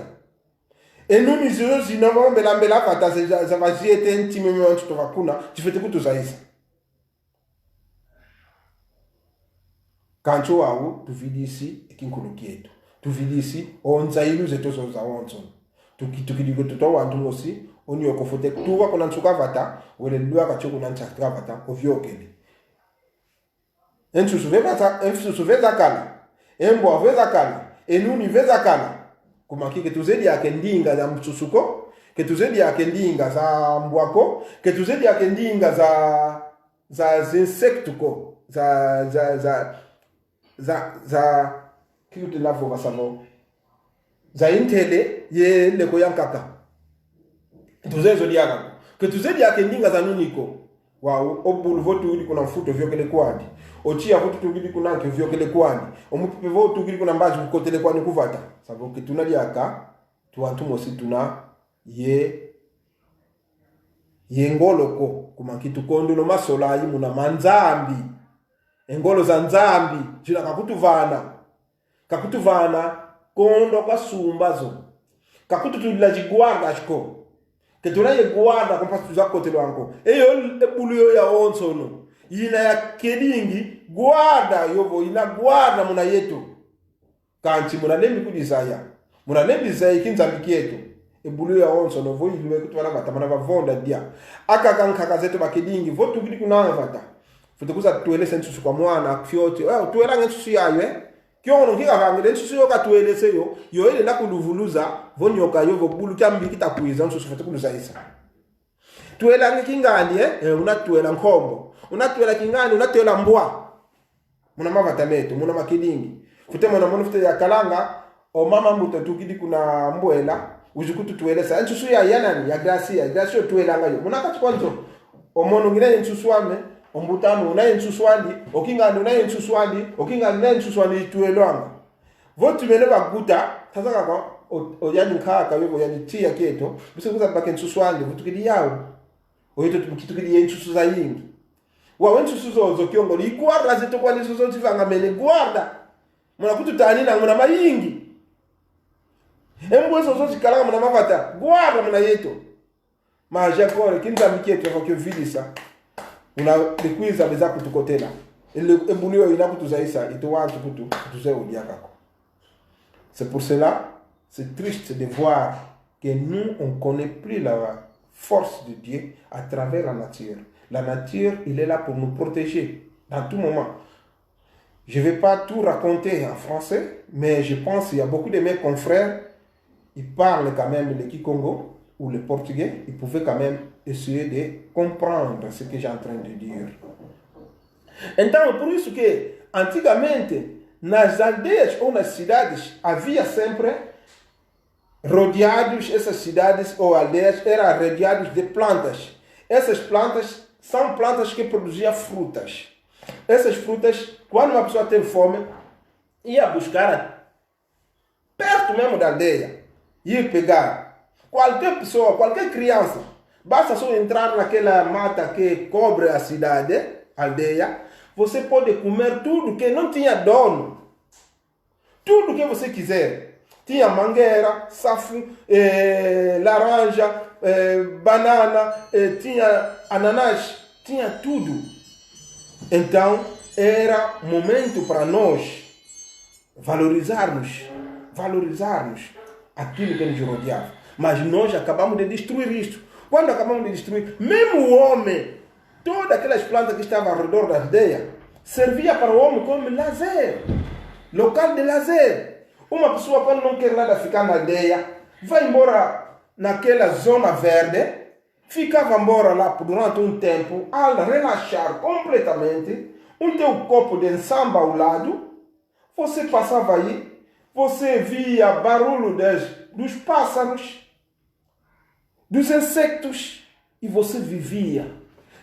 enumi zio zinava mbela vata za vaziete ntime mwanchu tovakuna tifete kutuzaisa kancho wawu tuvidisi ekinkuluki yetu tuvidisi onza ilu zeto za wonso tukidiko toto wantu mosi onyo ko fote tuwa kuna nsuka vata wele lua ka choku nan chakra vata ovyo kele ensusu veza kala embo veza kala enuni veza kala kumaki ke tuzedi yake ndinga za msusuko ke tuzedi yake ndinga za mbwako ke tuzedi yake ndinga za insectu ko za kitu lavo basavo za intele ye leko yankaka tuzezo diaka ke tuzedi yake ndinga za nuniko wow obulu votu uli kuna mfuto vyokele kwadi ochia votu tugili kuna nke vyokele kwadi omupepe votu tugili kuna mbaji kukotele kwani kuvata sababu ke tunaliaka tuantu mosi tuna ye ngoloko kuma kitu kondo no masola yi muna manzambi engolo za nzambi jina kakutuvana kondo kwa sumbazo kakututulila jiguarda chiko ketuna ye guarda kwa tuza kotelo anko eyo ebulu yo ya onsono ina ya kedingi guarda yovo ina guarda muna yetu kanchi muna lembi kudisaya muna lembi zai kinzambi yetu ebulu ya onsono vo ilwe kutwala batamana bavonda dia aka kankaka zetu bakedingi vo tugidi kunanga vata futukuza tuele sensu kwa mwana fyoti tuela ngensu yayo kyono ngiga vangele nsu yo katuele seyo yo ile na kuluvuluza vonyoka yo bulu kyambi kitakuiza nsu futukuluza isa tuela ngikingani unatuela nkombo unatuela kingani unatuela mbwa muna mavata meto muna makidingi futema na mona fute ya kalanga o mama mbuto tukidi kuna mbwela ujikutu tuele sa nsu ya yanani ya gracia tuela ngayo muna katwanzo o mono ngine nsu wame ombutano unaye nsuswandi okingani unaye nsuswandi okingani unaye nsuswandi tuelwanga votu mene baguta tazaka kwa oyani nkaka yobo yani tia keto bisekuza bake nsuswandi vutukidi yawo oyito tukitukidi yensusu za yingi wa wensusu zozo kyongo liguarda zeto kwa nisusu zivanga mene guarda muna kututani na muna mayingi embwezo zozo zikalanga muna mavata guarda muna yeto maja kore kinza miketo kwa kyo vidisa una likwiza beza kutukotela ile embulio inakutuzaisa itowantu kutuze udiakako. C'est pour cela c'est triste de voir que nous on connaît plus la force de Dieu à travers la nature. La nature, il est là pour nous protéger dans tout moment. Je ne vais pas tout raconter en français, mais je pense qu'il y a beaucoup de mes confrères, ils parlent quand même le Kikongo ou le portugais, ils pouvaient quand même essayer de comprendre ce que j'ai en train de dire. Então, por isso que, antigamente, nas aldeias ou nas cidades, havia sempre rodeados, essas cidades ou aldeias eram rodeados de plantas. Essas plantas são plantas que produziam frutas. Essas frutas, quando uma pessoa teve fome, ia buscar perto mesmo da aldeia, ia pegar. Qualquer pessoa, qualquer criança, basta só entrar naquela mata que cobre a cidade, a aldeia, você pode comer tudo que não tinha dono. Tudo que você quiser. Tinha mangueira, safu, laranja, banana, tinha ananás, tinha tudo. Então, era momento para nós valorizarmos aquilo que nos rodeava. Mas nós acabamos de destruir isto. Quando acabamos de destruir, mesmo o homem, todas aquelas plantas que estavam ao redor da aldeia, servia para o homem como lazer, local de lazer. Uma pessoa, quando não quer nada ficar na aldeia, vai embora naquela zona verde, ficava embora lá durante um tempo, ao relaxar completamente, um teu copo de samba ao lado, você passava aí, você via barulho dos pássaros, dos insectos, e você vivia.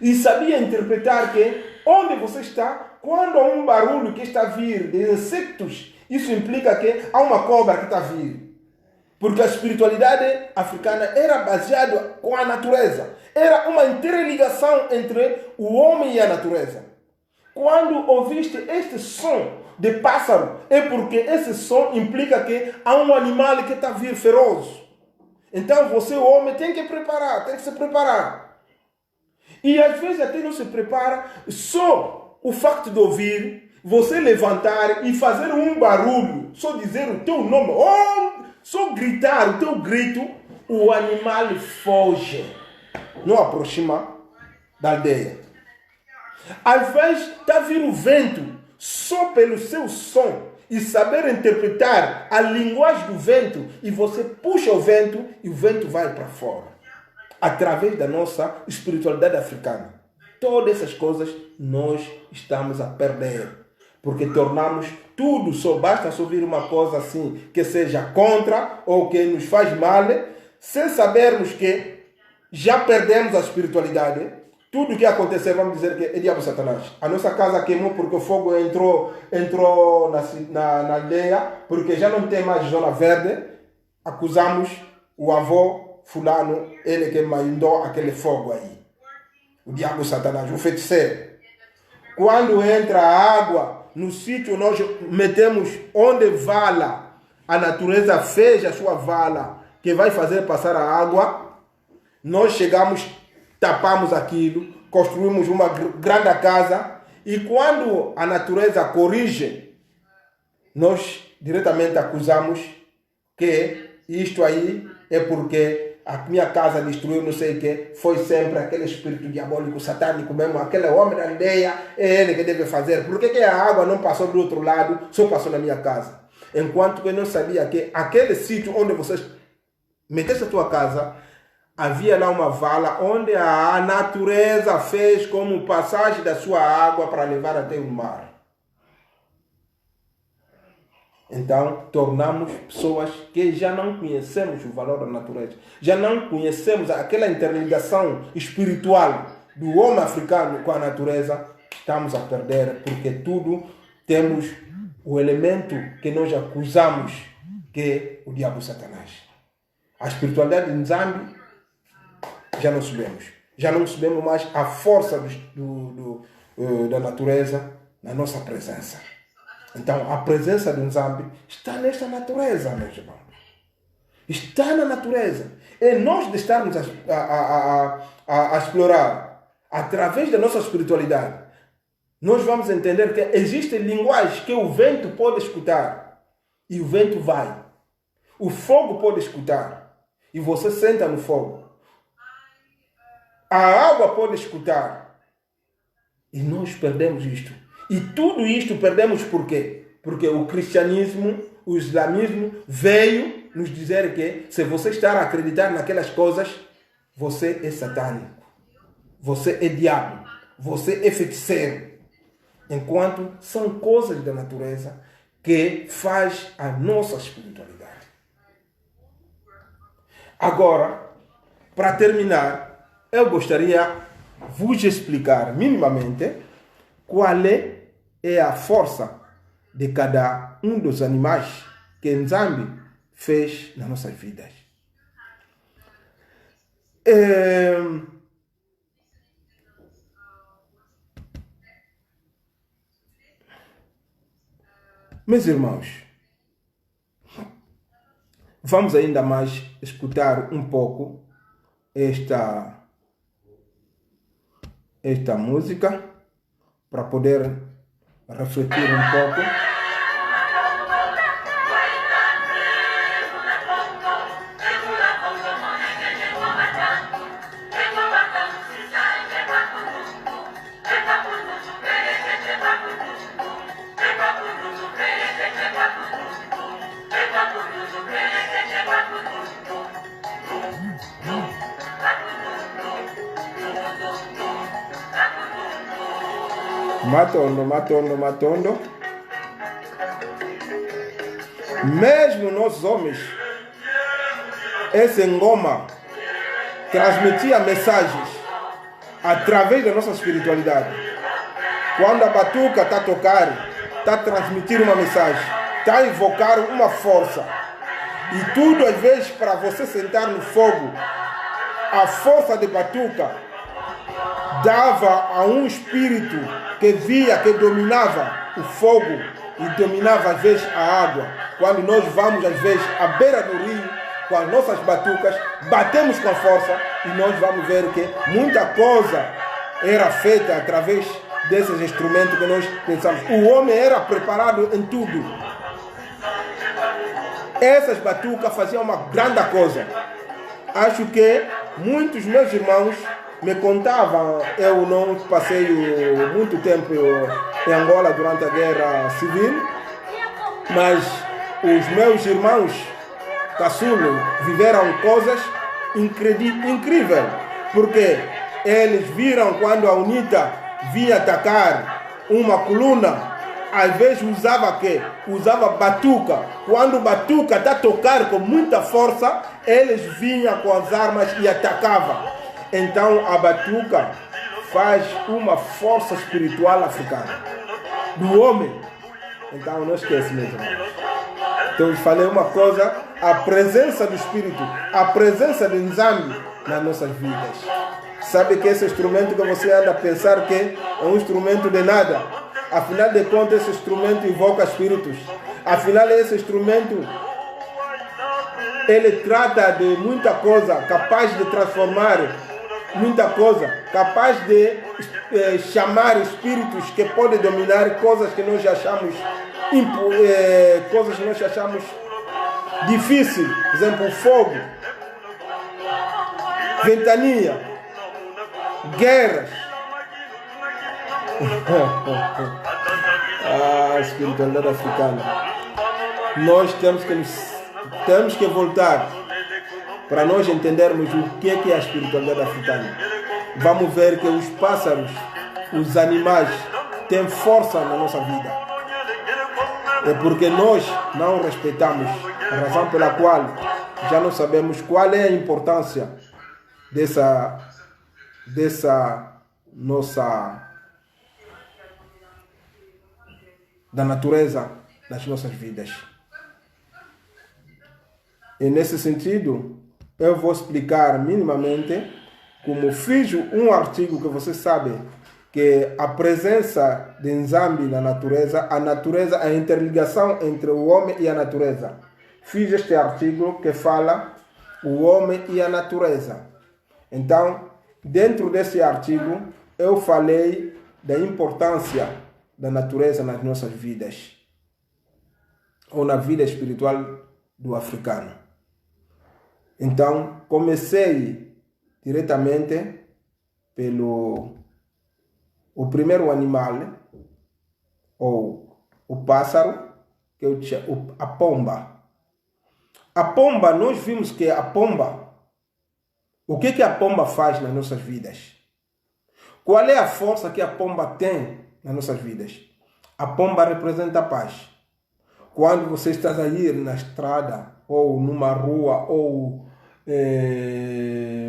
E sabia interpretar que onde você está, quando há um barulho que está a vir de insectos, isso implica que há uma cobra que está a vir. Porque a espiritualidade africana era baseada com a natureza. Era uma interligação entre o homem e a natureza. Quando ouviste este som de pássaro, é porque esse som implica que há um animal que está a vir feroz. Então você, o homem, tem que se preparar. E às vezes até não se prepara, só o facto de ouvir, você levantar e fazer um barulho, só dizer o teu nome, ou só gritar o teu grito, o animal foge, não aproxima da aldeia. Às vezes está vindo o vento, só pelo seu som e saber interpretar a linguagem do vento, e você puxa o vento e o vento vai para fora. Através da nossa espiritualidade africana. Todas essas coisas nós estamos a perder. Porque tornamos tudo, só basta ouvir uma coisa assim, que seja contra ou que nos faz mal, sem sabermos que já perdemos a espiritualidade. Tudo que acontecer, vamos dizer que é diabo Satanás. A nossa casa queimou porque o fogo entrou na aldeia, porque já não tem mais zona verde. Acusamos o avô fulano, ele que mandou aquele fogo aí. O diabo Satanás, o feiticeiro. Quando entra a água no sítio, nós metemos onde vala. A natureza fez a sua vala, que vai fazer passar a água. Nós chegamos, tapamos aquilo, construímos uma grande casa, e quando a natureza corrige, nós diretamente acusamos que isto aí é porque a minha casa destruiu, não sei o que, foi sempre aquele espírito diabólico, satânico mesmo, aquele homem da aldeia, é ele que deve fazer. Por que a água não passou do outro lado, só passou na minha casa? Enquanto que eu não sabia que aquele sítio onde vocês metessem a tua casa, havia lá uma vala onde a natureza fez como passagem da sua água para levar até o mar. Então, tornamos pessoas que já não conhecemos o valor da natureza. Já não conhecemos aquela interligação espiritual do homem africano com a natureza. Estamos a perder, porque tudo temos o elemento que nós acusamos, que é o diabo Satanás. A espiritualidade de Nzambi já não sabemos. Já não sabemos mais a força da natureza na nossa presença. Então, a presença de Nzambi está nesta natureza, meus irmãos. Está na natureza. É nós de estarmos a explorar, através da nossa espiritualidade, nós vamos entender que existem linguagens que o vento pode escutar, e o vento vai. O fogo pode escutar, e você senta no fogo. A água pode escutar, e nós perdemos isto. E tudo isto perdemos por quê? Porque o cristianismo, o islamismo veio nos dizer que se você está a acreditar naquelas coisas, você é satânico, você é diabo, você é feiticeiro. Enquanto são coisas da natureza que faz a nossa espiritualidade. Agora, para terminar, eu gostaria de vos explicar minimamente qual é a força de cada um dos animais que Nzambi fez nas nossas vidas. Meus irmãos, vamos ainda mais escutar um pouco esta música para poder refletir um pouco. Matondo. Mesmo nós homens, essa engoma transmitia mensagens através da nossa espiritualidade. Quando a batuca está a tocar, está a transmitir uma mensagem, está a invocar uma força. E tudo, às vezes, para você sentar no fogo, a força de batuca dava a um espírito que via, que dominava o fogo e dominava às vezes a água. Quando nós vamos às vezes à beira do rio, com as nossas batucas, batemos com força e nós vamos ver que muita coisa era feita através desses instrumentos que nós pensamos. O homem era preparado em tudo. Essas batucas faziam uma grande coisa. acho que muitos meus irmãos me contavam, eu não passei muito tempo em Angola durante a guerra civil, mas os meus irmãos caçulos viveram coisas incríveis, porque eles viram quando a UNITA vinha atacar uma coluna, às vezes usava batuca. Quando o batuca está a tocar com muita força, eles vinham com as armas e atacavam. Então a batuca faz uma força espiritual africana do homem. Então não esquece mesmo. Então eu falei uma coisa, a presença do Espírito, a presença de Nzambi nas nossas vidas. Sabe que esse instrumento que você anda a pensar que é um instrumento de nada, afinal de contas esse instrumento invoca espíritos. Afinal esse instrumento, ele trata de muita coisa, capaz de transformar muita coisa, capaz de chamar espíritos que podem dominar coisas que nós achamos difíceis, por exemplo, fogo, ventania, guerras. A espiritualidade africana. Nós temos que voltar para nós entendermos o que é a espiritualidade africana. Vamos ver que os pássaros, os animais, têm força na nossa vida. É porque nós não respeitamos, a razão pela qual já não sabemos qual é a importância dessa nossa, da natureza nas nossas vidas. E nesse sentido, eu vou explicar minimamente como fiz um artigo que você sabe que a presença de Nzambi na natureza, a interligação entre o homem e a natureza. Fiz este artigo que fala o homem e a natureza. Então, dentro desse artigo, eu falei da importância da natureza nas nossas vidas, ou na vida espiritual do africano. Então, comecei diretamente pelo o primeiro animal, ou o pássaro, que é a pomba. A pomba, nós vimos que a pomba, o que a pomba faz nas nossas vidas? Qual é a força que a pomba tem nas nossas vidas? A pomba representa a paz. Quando você está a ir na estrada, ou numa rua, ou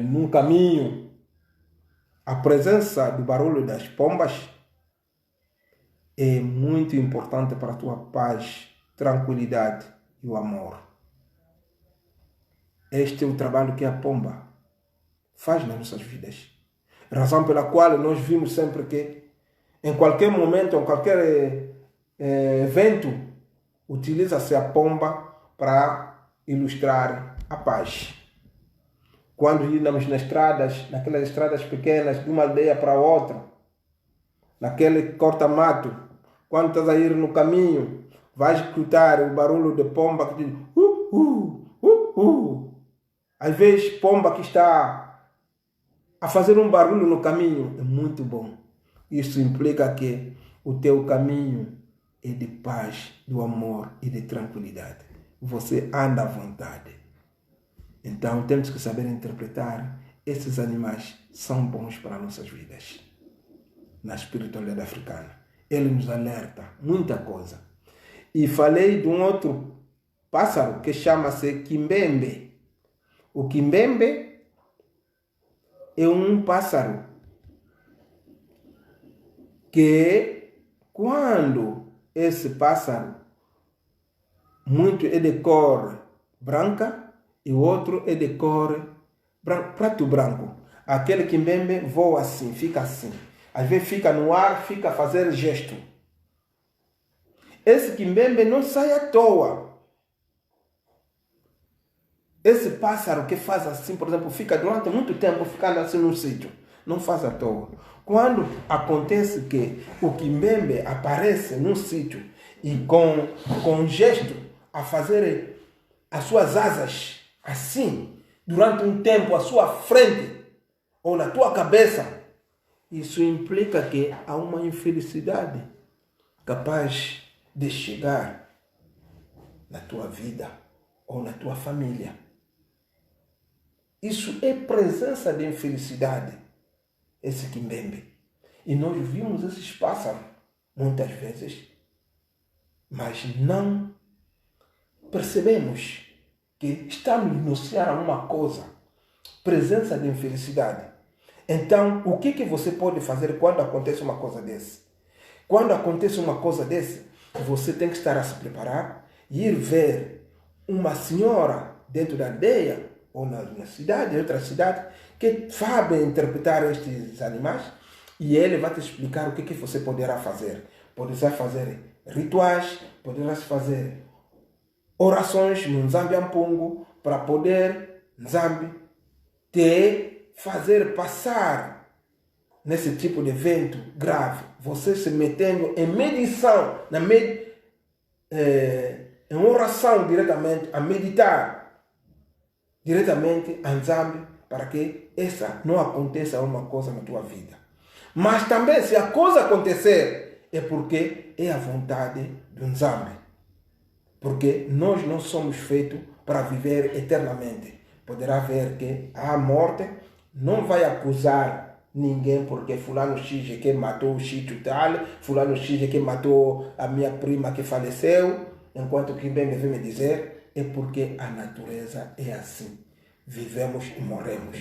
num caminho, a presença do barulho das pombas é muito importante para a tua paz, tranquilidade e o amor. Este é o trabalho que a pomba faz nas nossas vidas. Razão pela qual nós vimos sempre que em qualquer momento, em qualquer evento, utiliza-se a pomba para ilustrar a paz. Quando íamos nas estradas, naquelas estradas pequenas, de uma aldeia para outra, naquele corta-mato, quando estás a ir no caminho, vais escutar o barulho de pomba que diz Às vezes, pomba que está a fazer um barulho no caminho é muito bom. Isso implica que o teu caminho é de paz, do amor e de tranquilidade. Você anda à vontade. Então, temos que saber interpretar. Esses animais são bons para nossas vidas. Na espiritualidade africana. Ele nos alerta muita coisa. E falei de um outro pássaro que chama-se quimbembe. O quimbembe é um pássaro que, quando esse pássaro muito é de cor branca e o outro é de cor prato branco, aquele quimbembe voa assim, fica assim. Às vezes fica no ar, fica a fazer gesto. Esse quimbembe não sai à toa. Esse pássaro que faz assim, por exemplo, fica durante muito tempo ficando assim num sítio. Não faz à toa. Quando acontece que o quimbembe aparece num sítio e com gesto a fazer as suas asas assim, durante um tempo à sua frente ou na tua cabeça, isso implica que há uma infelicidade capaz de chegar na tua vida ou na tua família. Isso é presença de infelicidade, esse quimbembe. E nós vimos esses pássaros muitas vezes, mas não percebemos que estamos a anunciar uma coisa, presença de infelicidade. Então, o que você pode fazer quando acontece uma coisa desse? Quando acontece uma coisa desse, você tem que estar a se preparar e ir ver uma senhora dentro da aldeia ou na cidade, em outra cidade, que sabe interpretar estes animais e ele vai te explicar o que você poderá fazer. Poderá fazer rituais, poderá fazer orações no Nzambi Ampungu para poder Nzambi te fazer passar nesse tipo de evento grave. Você se metendo em medição, em oração diretamente, a meditar diretamente a Nzambi para que essa não aconteça uma coisa na tua vida. Mas também, se a coisa acontecer, é porque é a vontade do Nzambi. Porque nós não somos feitos para viver eternamente. Poderá ver que a morte não vai acusar ninguém porque fulano X é que matou o X tal, fulano X é que matou a minha prima que faleceu, enquanto que bem deve me dizer, é porque a natureza é assim. Vivemos e morremos.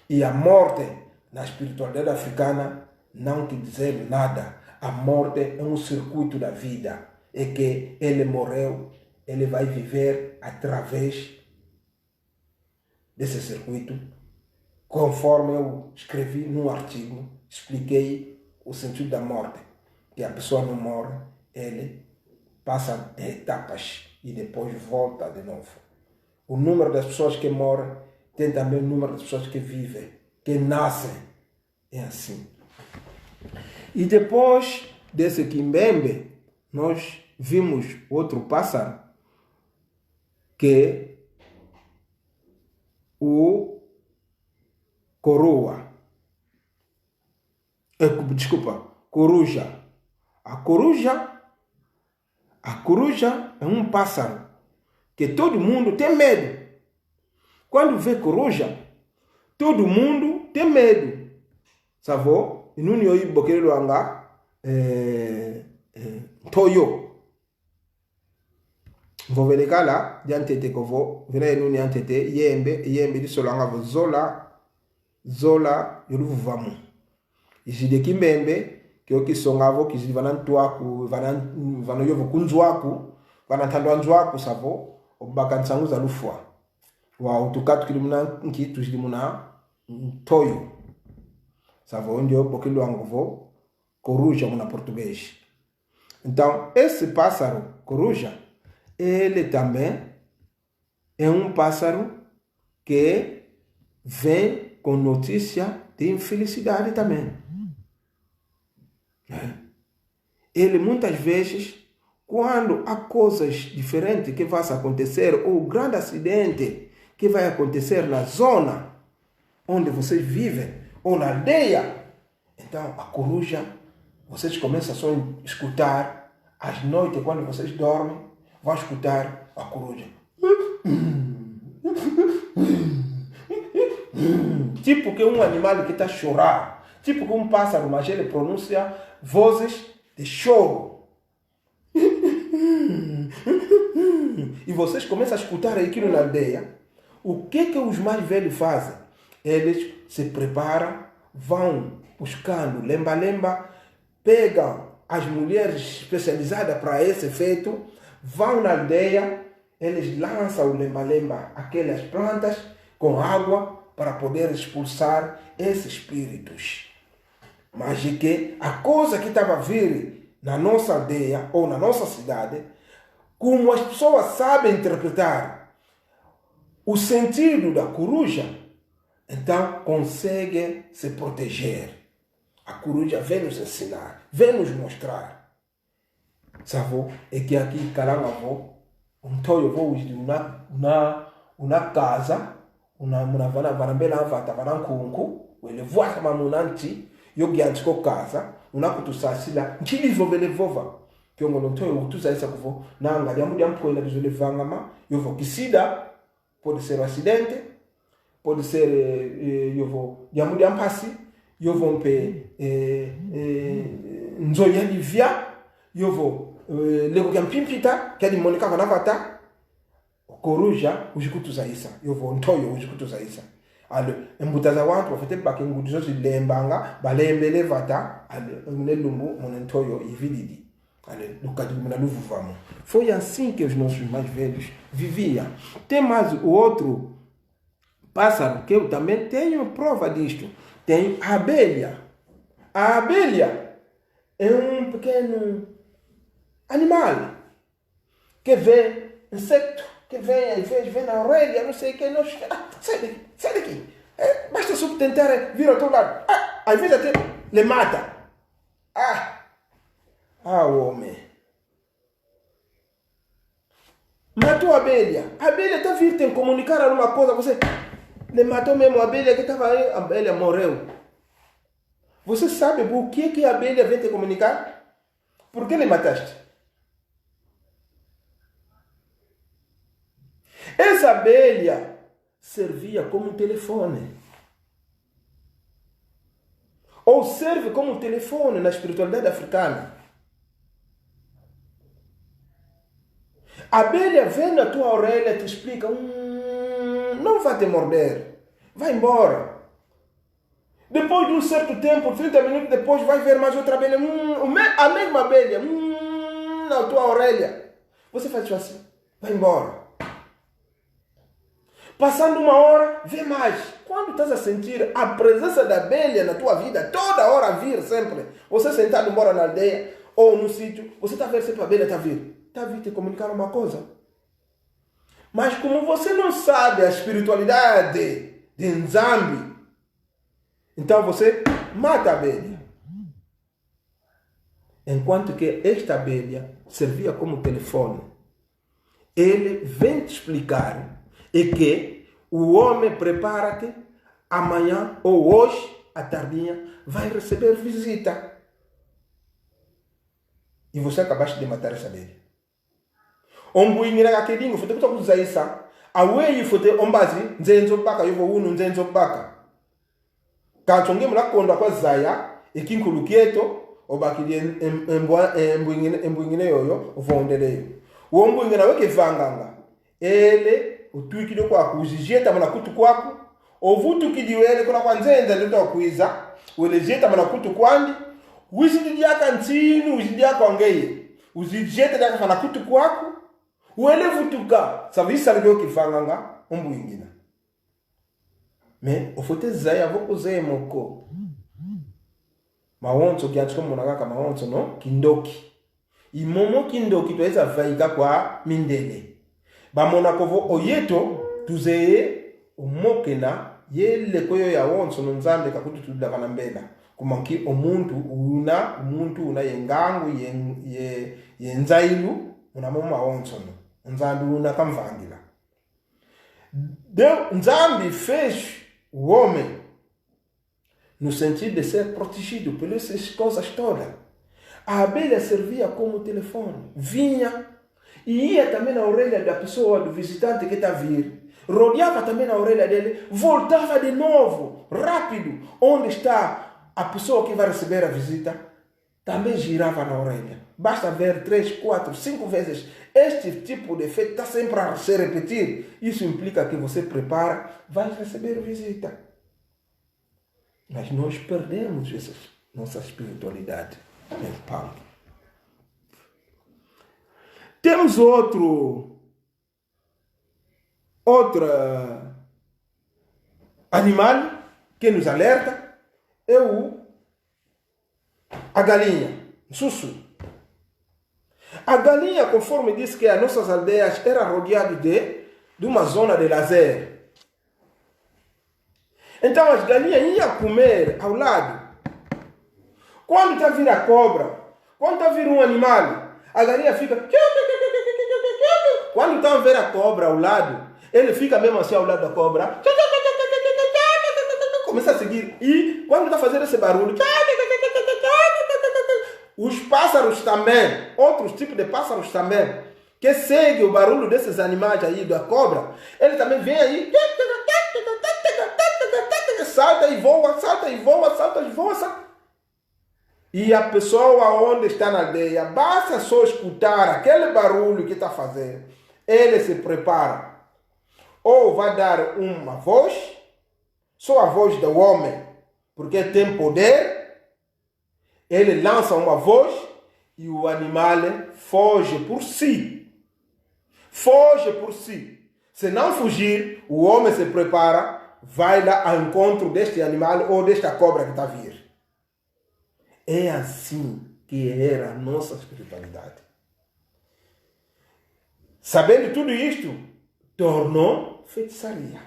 E a morte, na espiritualidade africana, não quer dizer nada. A morte é um circuito da vida. É que ele morreu, ele vai viver através desse circuito. Conforme eu escrevi num artigo, expliquei o sentido da morte. Que a pessoa não morre, ele passa em etapas e depois volta de novo. O número das pessoas que morrem tem também o número das pessoas que vivem, que nascem. É assim. E depois desse quimbembe, nós vimos outro pássaro, que é o coroa. Desculpa, coruja. A coruja é um pássaro que todo mundo tem medo. Quando vê coruja, todo mundo tem medo. Savo, inuni oyi bokere luanga, toyo. Vou verificar lá, diante kovo, vira inuni antete, yembe di solanga vo zola, yoruvu vamu. Isi de kimbembe, que o que songavo, que se vanantuaku, vanoyovo kunzuaku, vanantandwanzuaku, savo, obakansangu za lufwa. Wa utukatu kilimuna nkitu jilimuna toyo. Savo ndio bokilo angovo coruja na português. Então, esse pássaro, coruja, ele também é um pássaro que vem com notícia de infelicidade também. Ele muitas vezes, quando há coisas diferentes que vão acontecer, ou grande acidente que vai acontecer na zona onde vocês vivem, ou na aldeia, então a coruja, vocês começam só a escutar, às noites, quando vocês dormem, vão escutar a coruja. Tipo que um animal que está a chorar, tipo que um pássaro, mas ele pronuncia vozes de choro. E vocês começam a escutar aquilo na aldeia. O que os mais velhos fazem? Eles se preparam, vão buscando lemba-lemba, pegam as mulheres especializadas para esse efeito, vão na aldeia, eles lançam o lemba-lemba, aquelas plantas, com água, para poder expulsar esses espíritos. Mas é que a coisa que estava a vir na nossa aldeia ou na nossa cidade, como as pessoas sabem interpretar o sentido da coruja, então consegue se proteger. A coruja vem nos ensinar, vem nos mostrar. Savo, é que aqui Calangavo, toyo vou uma casa, una vanambela avata vanankunku wele voa mamunanti yogianti ko casa unakutusasila nchilivovele vova kyongolo ntoyo utuzaisa kuvo nanga liamudi ampoina dizole vangama yovo kisida pode ser um acidente pode ser yovo liamudi ampasi yovo mpe nzoya livia yovo lego kyampipita kyadi monika vanavata koruja ujikutuzaisa yovo ntoyo ujikutuzaisa ale embutaza wantu bafite bake ngudizo zilembanga balembele vata ale nelumbu monentoyo ivididi ale lukadi muna luvuvamo. Foi assim que os nossos mais velhos viviam. Tem mais o outro pássaro que eu também tenho prova disto. Tem a abelha. A abelha é um pequeno animal que vê insecto, que vem às vezes vem na orelha, não sei o que, não sai daqui. Basta só tentar vir ao teu lado. Às vezes até lhe mata. Homem. Matou a abelha. A abelha está vir te comunicar alguma coisa. Você lhe matou mesmo a abelha que estava aí. A abelha morreu. Você sabe o que a abelha vem te comunicar? Por que lhe mataste? Essa abelha servia como um telefone. Ou serve como um telefone na espiritualidade africana. A abelha vem na tua orelha e te explica, não vai te morder, vai embora. Depois de um certo tempo, 30 minutos depois, vai ver mais outra abelha, a mesma abelha, na tua orelha. Você faz isso assim, vai embora. Passando uma hora, vê mais. Quando estás a sentir a presença da abelha na tua vida, toda hora a vir sempre, você sentado embora na aldeia ou no sítio, você está a ver sempre a abelha está a vir. Está a vir te comunicar uma coisa. Mas como você não sabe a espiritualidade de Nzambi, então você mata a abelha. Enquanto que esta abelha servia como telefone. Ele vem te explicar e que o homem prepara-te, amanhã ou hoje, à tardinha, vai receber visita. E você acabaste de matar essa abelha. Ombuingira akedingo fote kutoka kuzaisa aweyi fote ombazi nzenzo baka yovo unu nzenzo baka katonge mula konda kwa zaya ikinkulu kieto obakili embwingine yoyo vondeleyo wombwingina weke vanganga ele utwikile kwa kuzijeta mana kutu kwako ovutu kidiwele kuna kwa nzenza ndio kuiza welejeta mana kutu kwandi wisidiaka ntinu uzidiaka ngeye uzijeta daka fana kutu kwako wele vutuka savisa leo kifanganga ombwingina me ofote zaya voko zaya moko mawonso kiachiko monaka mawonso no kindoki imomo kindoki toeza vaika kwa mindele bamona kovo oyeto tuzeye umokena yele koyo ya wonso no Nzambe kakutu tudaka na mbela kumanki umuntu una yengangu yenzailu unamoma wonso no Nzambi una kamvangila. Nzambi fez o homem no sentido de ser protegido por essas coisas todas. A abelha servia como telefone. Vinha e ia também na orelha da pessoa, do visitante que está a vir. Rodeava também na orelha dele, voltava de novo, rápido. Onde está a pessoa que vai receber a visita? Também girava na orelha. Basta ver 3, 4, 5 vezes. Este tipo de efeito está sempre a se repetir. Isso implica que você prepara, vai receber visita. Mas nós perdemos nossa espiritualidade. Temos outro animal que nos alerta, é a galinha, sussu. A galinha, conforme diz que as nossas aldeias eram rodeadas de uma zona de lazer. Então as galinhas iam comer ao lado. Quando está a vir a cobra, quando está a vir um animal, a galinha fica... Quando está a ver a cobra ao lado, ele fica mesmo assim ao lado da cobra. começa a seguir. E quando está fazendo esse barulho, os pássaros também, outros tipos de pássaros também, que seguem o barulho desses animais aí, da cobra, ele também vem aí, salta e voa, salta e voa, salta e voa, salta. E a pessoa onde está na aldeia, basta só escutar aquele barulho que está fazendo, ele se prepara. Ou vai dar uma voz, só a voz do homem, porque tem poder, ele lança uma voz e o animal foge por si. Foge por si. Se não fugir, o homem se prepara, vai lá ao encontro deste animal ou desta cobra que está a vir. É assim que era a nossa espiritualidade. Sabendo tudo isto, tornou feitiçaria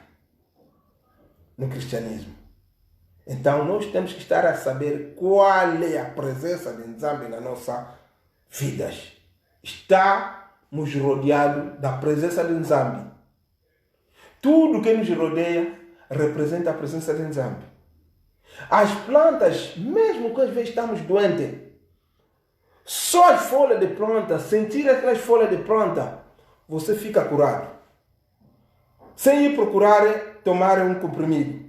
no cristianismo. Então nós temos que estar a saber qual é a presença de Nzambi na nossa vida. Estamos rodeados da presença de Nzambi. Tudo que nos rodeia representa a presença de Nzambi. As plantas, mesmo que às vezes estamos doentes, só as folhas de planta, sentir aquelas folhas de planta, você fica curado. Sem ir procurar tomar um comprimido.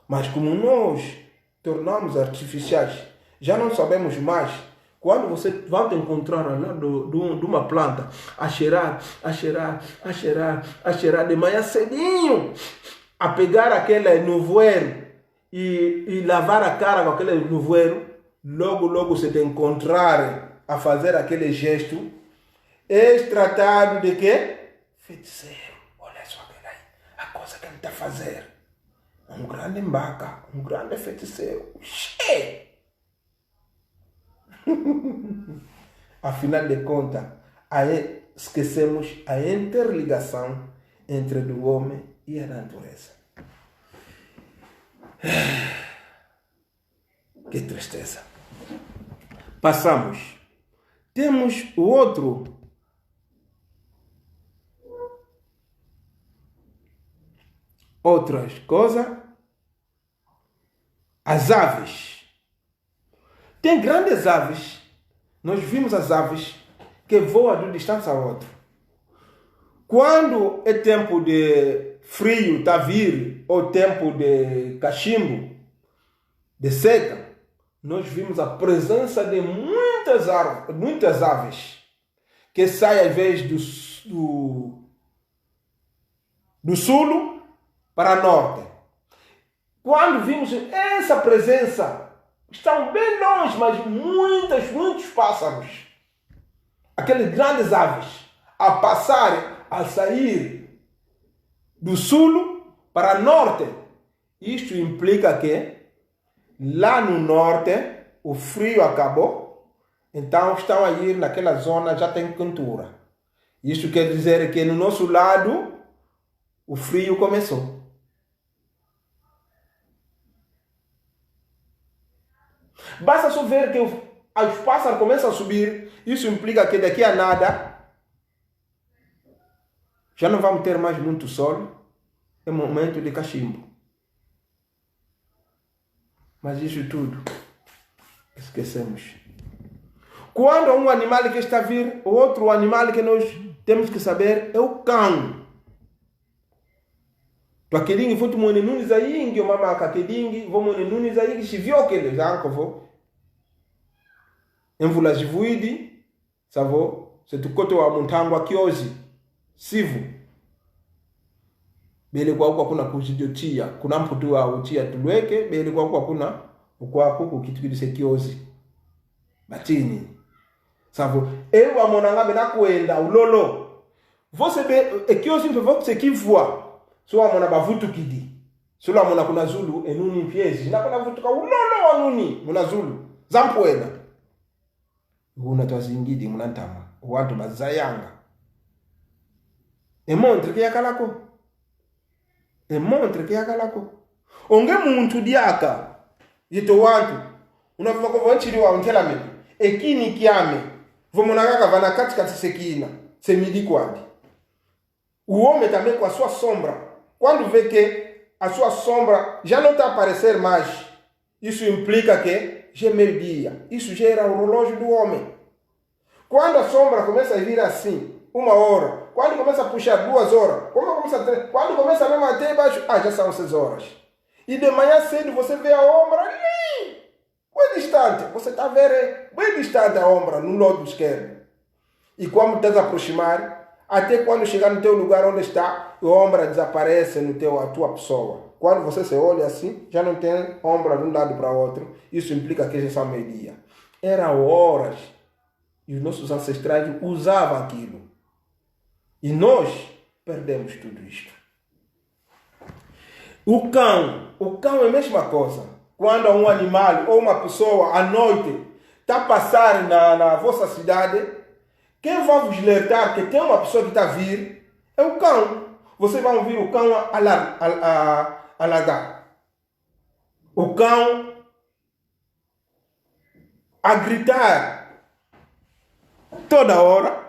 Mas como nós tornamos artificiais, já não sabemos mais. Quando você vai te encontrar lá de uma planta, a cheirar de manhã cedinho, a pegar aquele nevoeiro e lavar a cara com aquele nevoeiro, logo você te encontrar a fazer aquele gesto, és tratado de quê? Feiticeiro. Olha só aquele aí, a coisa que ele está fazendo. Um grande embaca, um grande feiticeiro. Cheio! Afinal de contas, aí esquecemos a interligação entre o homem e a natureza. Que tristeza. Passamos. Temos o outro. Outras coisas. As aves. Tem grandes aves. Nós vimos as aves que voam de distância a outra. Quando é tempo de frio, está vir, ou tempo de cachimbo, de seca, nós vimos a presença de muitas aves que saem às vezes do sul para norte. Quando vimos essa presença, estão bem longe, mas muitos pássaros, aqueles grandes aves, a passarem, a sair do sul para norte. Isto implica que lá no norte o frio acabou, então estão a ir naquela zona, já tem quentura. Isto quer dizer que no nosso lado o frio começou. Basta só ver que os pássaros começam a subir, isso implica que daqui a nada já não vamos ter mais muito sol, é momento de cachimbo. Mas isso tudo esquecemos. Quando um animal que está a vir, outro animal que nós temos que saber é o cão. Tuakilingi futu mwene nuni za yingi, mama akakilingi, vo mwene nuni za yingi, shivyo kele zanko vo. Envula jivuidi, savo, setukoto wa muntangwa kiozi, sivu. Bele kwa huko kuna kujidotia, kuna mputu wa utia tulweke, bele kwa huko kuna ukwa kuku kitu kidise kiozi. Batini. Savo, ewa monangabe na kuenda, ulolo. Vose be, kiozi mpe vokse kivua. So amona bavutu kidi. So amona kuna zulu enuni piezi. Na kuna vutu ka ulolo wanuni muna zulu. Zampuena. Una twazingidi muna ntama. Watu bazayanga. Emontre ke yakalako. Emontre ke yakalako. Onge muntu diaka. Yito wantu. Unafuma kwa wanchiri wa untelame. Ekini kiame. Vomona kaka vana katikati sekina. Semidi kwadi. Uome também com a sua sombra. Quando vê que a sua sombra já não está a aparecer mais, isso implica que já é meio-dia. Isso já era o relógio do homem. Quando a sombra começa a vir assim, 1 hora, quando começa a puxar 2 horas, quando começa mesmo até baixo, já são 6 horas. E de manhã cedo você vê a ombra ali, bem distante. Você está a ver bem distante a ombra no lado esquerdo. E quando estás a aproximar, até quando chegar no teu lugar onde está, a ombra desaparece a tua pessoa. Quando você se olha assim, já não tem ombra de um lado para o outro. Isso implica que já são meio-dia. Era horas. E os nossos ancestrais usavam aquilo. E nós perdemos tudo isto. O cão é a mesma coisa. Quando um animal ou uma pessoa à noite está a passar na vossa cidade, quem vai vos alertar que tem uma pessoa que está a vir é o cão. Vocês vão ouvir o cão a ladrar. O cão a gritar toda hora.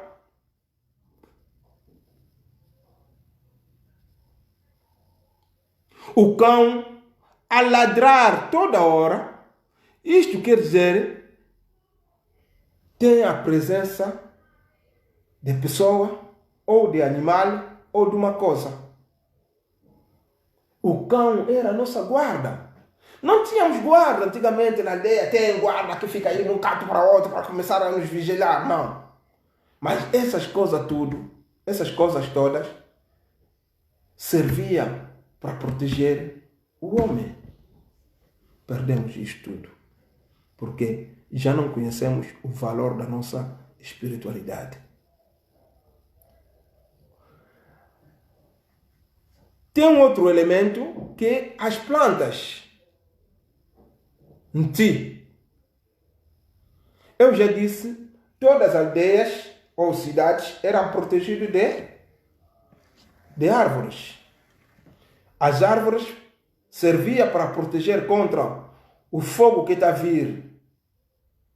O cão a ladrar toda hora. Isto quer dizer, tem a presença de pessoa, ou de animal, ou de uma coisa. O cão era a nossa guarda. Não tínhamos guarda antigamente na aldeia, tem guarda que fica aí de um canto para outro para começar a nos vigiar, não. Mas essas coisas todas, serviam para proteger o homem. Perdemos isto tudo, porque já não conhecemos o valor da nossa espiritualidade. Tem um outro elemento que as plantas. Eu já disse, todas as aldeias ou cidades eram protegidas de árvores. As árvores serviam para proteger contra o fogo que está a vir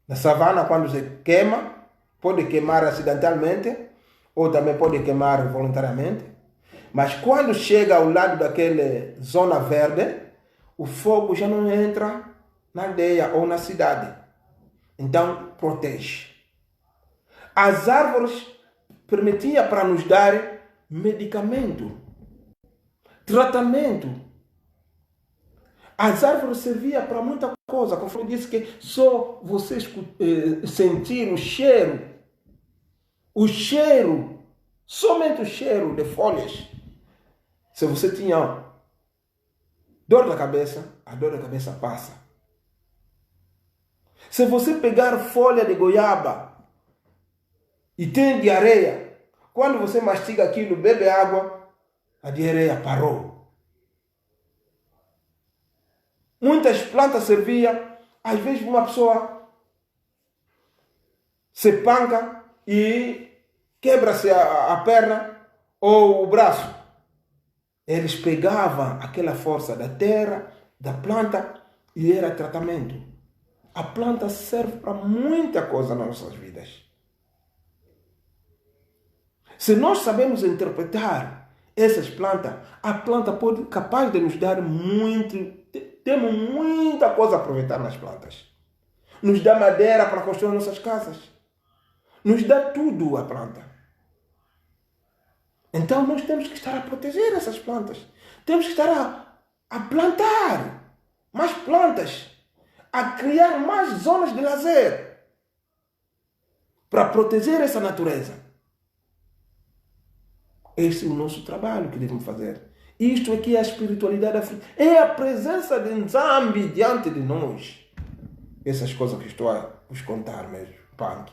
na savana quando se queima. Pode queimar acidentalmente ou também pode queimar voluntariamente. Mas quando chega ao lado daquela zona verde, o fogo já não entra na aldeia ou na cidade. Então, protege. As árvores permitiam para nos dar medicamento, tratamento. As árvores serviam para muita coisa. Conforme disse que só você sentir o cheiro, somente o cheiro de folhas. Se você tinha dor da cabeça, a dor da cabeça passa. Se você pegar folha de goiaba e tem diarreia, quando você mastiga aquilo, bebe água, a diarreia parou. Muitas plantas serviam, às vezes uma pessoa se panca e quebra-se a perna ou o braço. Eles pegavam aquela força da terra, da planta, e era tratamento. A planta serve para muita coisa nas nossas vidas. Se nós sabemos interpretar essas plantas, a planta pode capaz de nos dar muito. Temos muita coisa a aproveitar nas plantas. Nos dá madeira para construir nossas casas. Nos dá tudo a planta. Então nós temos que estar a proteger essas plantas. Temos que estar a plantar mais plantas. A criar mais zonas de lazer. Para proteger essa natureza. Esse é o nosso trabalho que devemos fazer. Isto aqui é a espiritualidade africana. É a presença de Nzambi diante de nós. Essas coisas que estou a vos contar mesmo. Punk.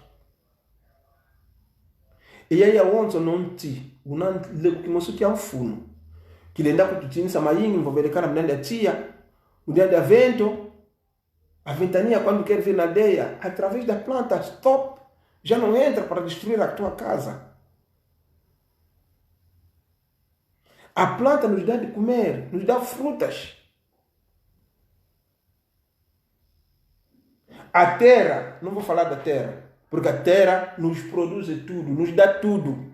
E aí aonde não te, o não que nós tinha um fundo, que lhe dá com tudo isso amanhã envolver cara mulher da tia, o dia de vento, a ventania quando quer vir na aldeia, através da planta, stop, já não entra para destruir a tua casa. A planta nos dá de comer, nos dá frutas. A terra, não vou falar da terra, porque a terra nos produz tudo, nos dá tudo.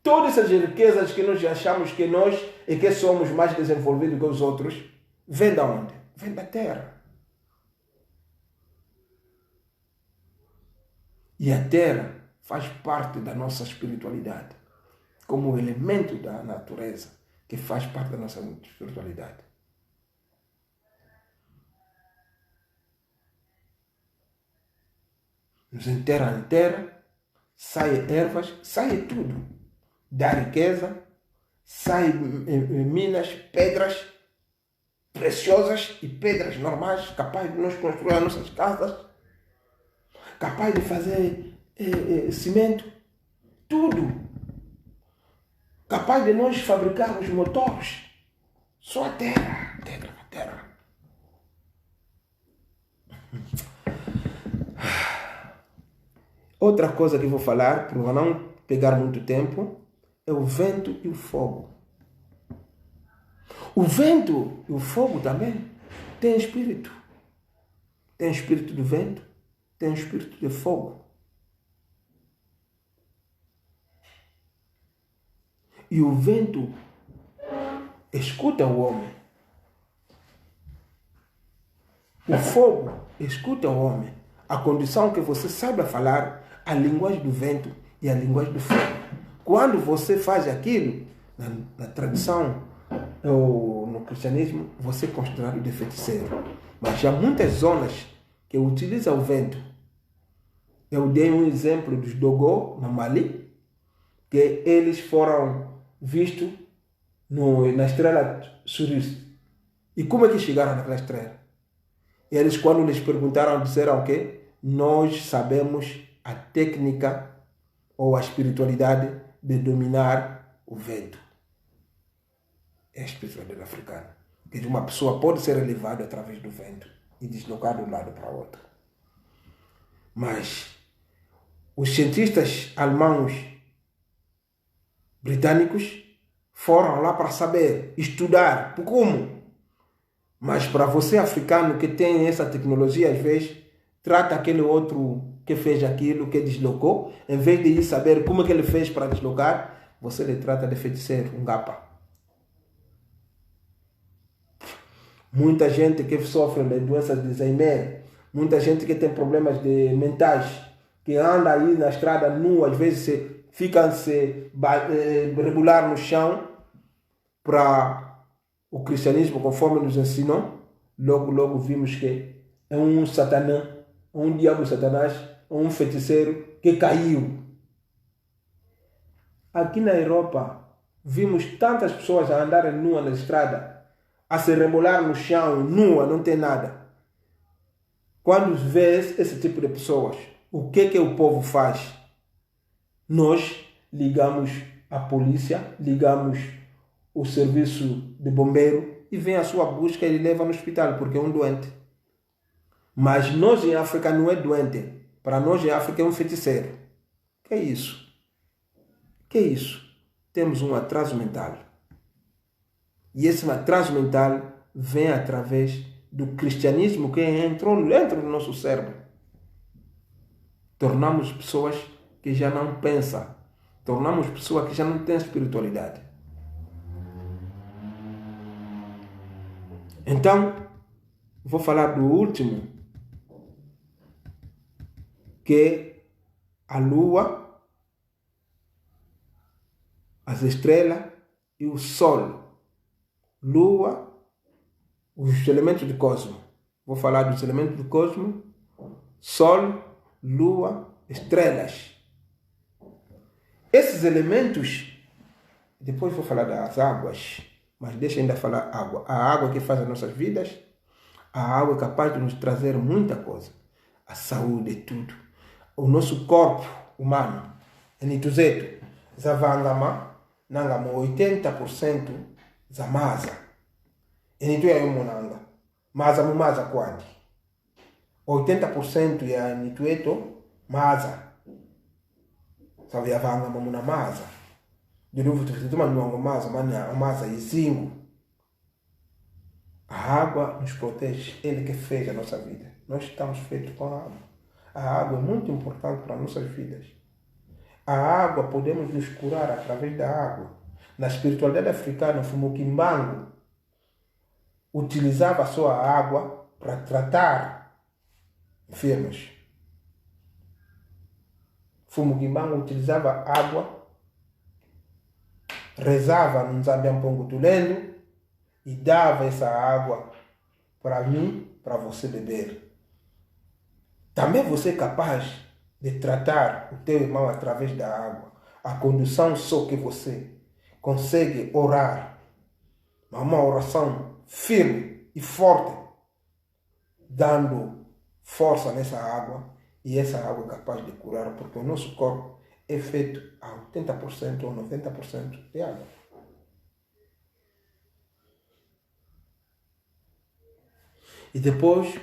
todas essas riquezas que nós achamos que nós é que somos mais desenvolvidos que os outros, vem de onde? Vem da terra. E a terra faz parte da nossa espiritualidade, como elemento da natureza que faz parte da nossa espiritualidade. Nos enterra em terra, sai ervas, sai tudo. Da riqueza, sai minas, pedras preciosas e pedras normais, capazes de nós construir as nossas casas, capaz de fazer cimento, tudo. Capaz de nós fabricarmos motores. Só a terra, terra. Outra coisa que eu vou falar, para não pegar muito tempo, é o vento e o fogo. O vento e o fogo também têm espírito. Tem espírito do vento, tem espírito de fogo. E o vento escuta o homem. O fogo escuta o homem. A condição que você saiba falar a linguagem do vento e a linguagem do fogo. Quando você faz aquilo, na tradição ou no cristianismo, você é considerado de feiticeiro. Mas há muitas zonas que utilizam o vento. Eu dei um exemplo dos Dogo, na Mali, que eles foram vistos na estrela Suris. E como é que chegaram naquela estrela? Eles, quando lhes perguntaram, disseram que nós sabemos a técnica ou a espiritualidade de dominar o vento. É a espiritualidade africana. Que uma pessoa pode ser elevada através do vento e deslocar de um lado para o outro. Mas os cientistas alemãos, britânicos, foram lá para saber, estudar, como. Mas para você africano que tem essa tecnologia, às vezes, trata aquele outro que fez aquilo, que deslocou, em vez de ir saber como é que ele fez para deslocar, você lhe trata de feiticeiro, um gapa. Muita gente que sofre de doenças de Alzheimer, muita gente que tem problemas mentais, que anda aí na estrada nu, às vezes ficam se regular no chão para o cristianismo, conforme nos ensinou. Logo vimos que é um satanás, um diabo satanás, um feiticeiro que caiu. Aqui na Europa, vimos tantas pessoas a andarem nuas na estrada, a se rebolar no chão, nua, não tem nada. Quando vês esse tipo de pessoas, o que o povo faz? Nós ligamos a polícia, ligamos o serviço de bombeiro e vem a sua busca e ele leva no hospital porque é um doente. Mas nós em África não é doente. Para nós em África é um feiticeiro. Que é isso? Que é isso? Temos um atraso mental. E esse atraso mental vem através do cristianismo que entrou dentro do nosso cérebro. Tornamos pessoas que já não pensam. Tornamos pessoas que já não têm espiritualidade. Então, vou falar do último, que é a lua, as estrelas e o sol. Lua, os elementos do cosmos. Vou falar dos elementos do cosmos, sol, lua, estrelas. Esses elementos, depois vou falar das águas, mas deixa ainda falar água. A água que faz as nossas vidas, a água é capaz de nos trazer muita coisa. A saúde, tudo. O nosso corpo humano, enituzeto, zavangama, nangama 80% zamaza. Enitu ya yomonanga. Maza mumaza kwani. 80% ya nitueto maza. Sabe yavangama muna maza. Diruvu tukituma nuango maza, mana maza izingo. A água nos protege, ele que fez a nossa vida. Nós estamos feitos com a água. A água é muito importante para nossas vidas. A água, podemos nos curar através da água. Na espiritualidade africana, o Fumukimbangu utilizava a sua água para tratar enfermos. Fumukimbangu utilizava água, rezava no Nzambiampongo Tulendo e dava essa água para mim, para você beber. Também você é capaz de tratar o teu irmão através da água. A condição só que você consegue orar, uma oração firme e forte, dando força nessa água, e essa água é capaz de curar, porque o nosso corpo é feito a 80% ou 90% de água. E depois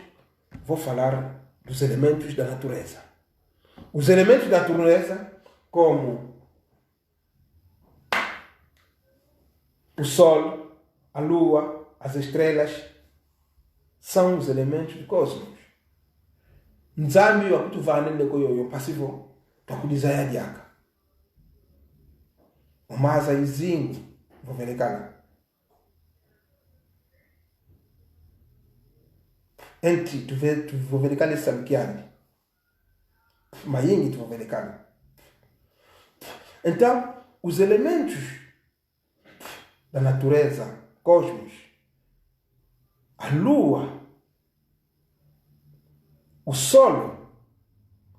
vou falar dos elementos da natureza. Os elementos da natureza, como o sol, a lua, as estrelas, são os elementos do cosmos. Nzambi wa kutuvana ndeko yoyo passivo takudizaya diaka. Umaza izingu vovelekana. Enti tuvovelekana samkiani. Mayingi tuvovelekana. Então, os elementos da natureza, cosmos, a lua, o solo,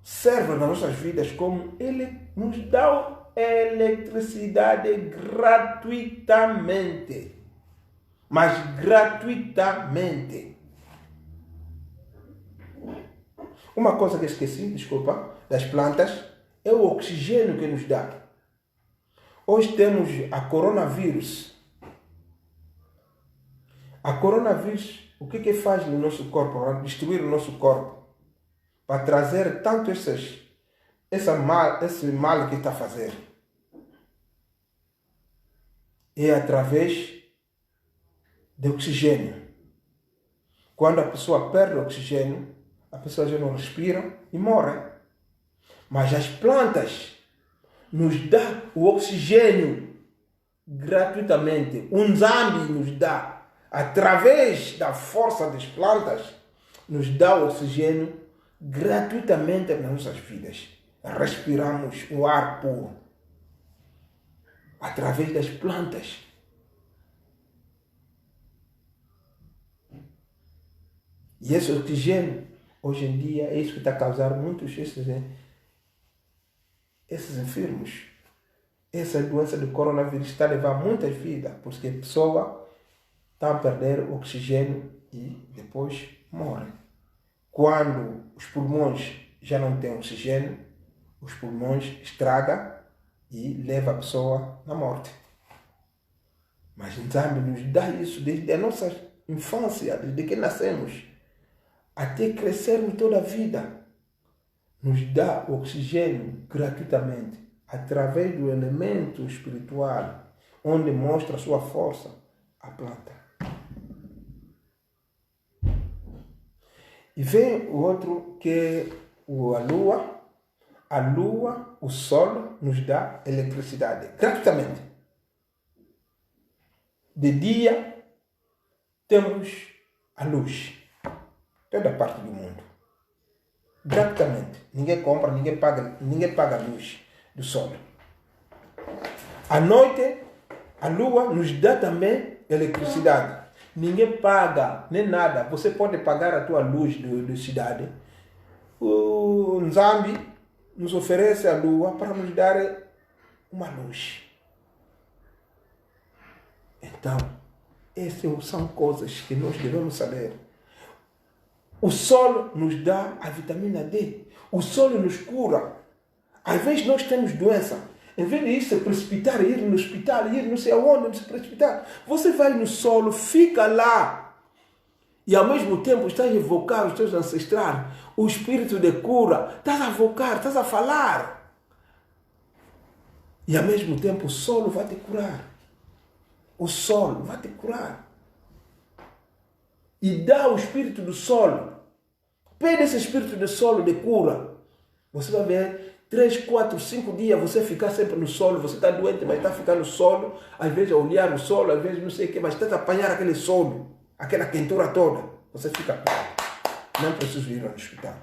serve nas nossas vidas como ele nos dá eletricidade gratuitamente. Mas gratuitamente. Uma coisa que eu esqueci, desculpa, das plantas, é o oxigênio que nos dá. Hoje temos a coronavírus. A coronavírus, o que faz no nosso corpo? Para destruir o nosso corpo. Para trazer tanto esse mal que está a fazer. É através de oxigênio. Quando a pessoa perde o oxigênio, a pessoa já não respira e morre. Mas as plantas nos dão o oxigênio gratuitamente. O Nzambi nos dá, através da força das plantas, nos dá o oxigênio gratuitamente nas nossas vidas. Respiramos o ar puro através das plantas. E esse oxigênio, hoje em dia, é isso que está a causar muitos esses enfermos. Essa doença do coronavírus está a levar muitas vidas, porque a pessoa está a perder o oxigênio e depois morre. Quando os pulmões já não têm oxigênio, os pulmões estragam e leva a pessoa à morte. Mas o Nzambi nos dá isso desde a nossa infância, desde que nascemos, até crescermos toda a vida. Nos dá oxigênio gratuitamente, através do elemento espiritual, onde mostra a sua força, a planta. E vem o outro que é a lua. A lua, o sol, nos dá eletricidade gratuitamente. De dia, temos a luz. Toda parte do mundo. Gratuitamente. Ninguém compra, ninguém paga a luz do sol. À noite, a lua nos dá também eletricidade. Ninguém paga, nem nada. Você pode pagar a tua luz da cidade. O Nzambi nos oferece a lua para nos dar uma luz. Então, essas são coisas que nós devemos saber. O sol nos dá a vitamina D. O sol nos cura. Às vezes nós temos doença. Em vez de ir se precipitar, ir no hospital, ir não sei aonde, se precipitar, você vai no solo, fica lá. E ao mesmo tempo estás a evocar os teus ancestrais, o espírito de cura. Estás a evocar, estás a falar. E ao mesmo tempo o solo vai te curar. O solo vai te curar. E dá o espírito do solo. Pede esse espírito do solo de cura. Você vai ver 3, 4, 5 dias você ficar sempre no solo, você está doente, mas está ficando no solo, às vezes a olhar o solo, às vezes não sei o que, mas está a apanhar aquele solo, aquela quentura toda, você fica, não preciso ir ao hospital.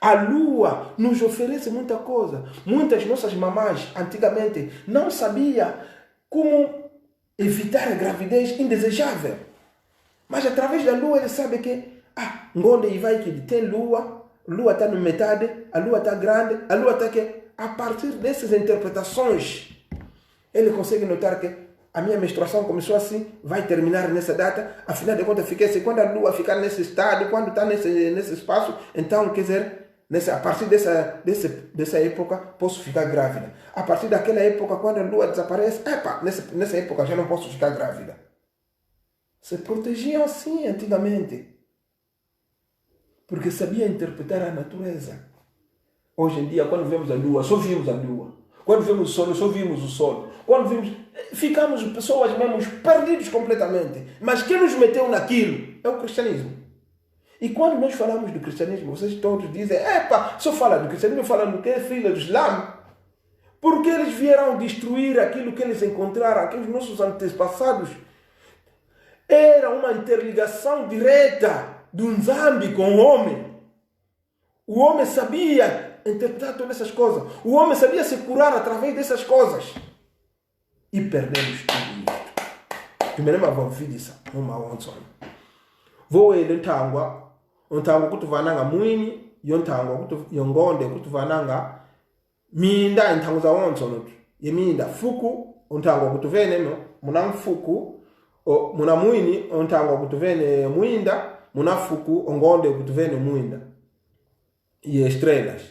A lua nos oferece muita coisa. Muitas nossas mamães, antigamente, não sabiam como evitar a gravidez indesejável. Mas através da lua ele sabe que onde vai que tem lua, a lua está na metade, a lua está grande, a lua está que... A partir dessas interpretações, ele consegue notar que a minha menstruação começou assim, vai terminar nessa data, afinal de contas fiquei assim, quando a lua ficar nesse estado, quando está nesse espaço, então, quer dizer, a partir dessa época, posso ficar grávida. A partir daquela época, quando a lua desaparece, nessa época já não posso ficar grávida. Se protegiam assim antigamente. Porque sabia interpretar a natureza. Hoje em dia, quando vemos a lua, só vimos a lua. Quando vemos o sol, só vimos o sol. Quando vimos, ficamos pessoas mesmo perdidos completamente. Mas quem nos meteu naquilo é o cristianismo. E quando nós falamos do cristianismo, vocês todos dizem, só fala do cristianismo, falando que é filho do Islã. Porque eles vieram destruir aquilo que eles encontraram, aqueles nossos antepassados. Era uma interligação direta do Nzambi com o homem. O homem sabia interpretar todas essas coisas. O homem sabia se curar através dessas coisas. E perdemos tudo isto. Primeiro, mas vamos ver isso. Vou ele ntangwa kuti vananga mwini yontangwa kuti yongonde kuti vananga minda ntangwa za wonso yeminda fuku ontangwa kuti vene no muna fuku muna mwini ontangwa kuti vene mwinda muna fuku ongonde kuti vene mwinda ye estrelas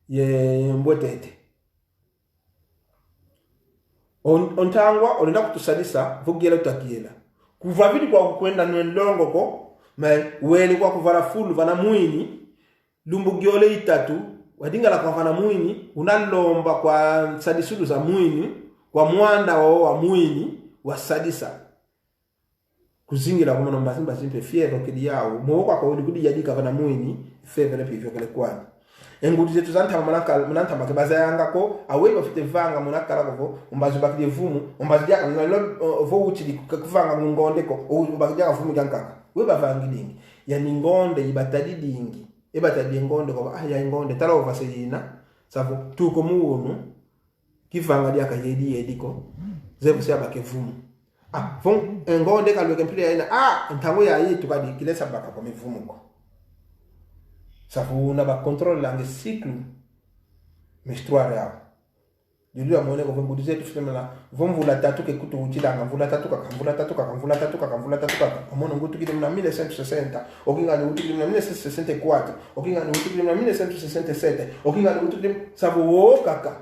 ye mbwetete ontangwa olenda kutusalisa vugela utakiela kuva vili kwa kwenda nwelongo ko mais weli kwa kuvala fulu vana mwini lumbu gyole itatu wadingala kwa vana mwini unalomba kwa sadisulu za mwini kwa mwanda wa mwini wa sadisa kuzingira kwa mnomba simpe fiero kidi yao mwoko kwa uli kudi yadika vana mwini fevele pivyo kele kwani engudi zetu zanta mananta makebaza yanga ko awe bafite vanga munakala ko umbazi bakide vumu umbazi yaka nalo vo uchidi kuvanga ngonde ko umbazi yaka vumu jankaka we bavangilingi yani ngonde ibatadidingi ebatadi ngonde ko ya ngonde talo vaseyina savo tuko muunu kivanga yaka yediko zevu sia bakevumu von ngonde kalweke mpile ina ntango ya yitu kadi kilesa baka kwa mivumu ko safu na ba contrôle langue cycle menstrual yao dulu ya mwone ko vumbu dizetu filmela vumbu la tatu ke kutu uchilanga mvula tatu kaka amono ngutu kile mna 1960 okinga ni ngutu kile mna 1964 okinga ni ngutu kile mna 1967 okinga ni ngutu kile safu wo kaka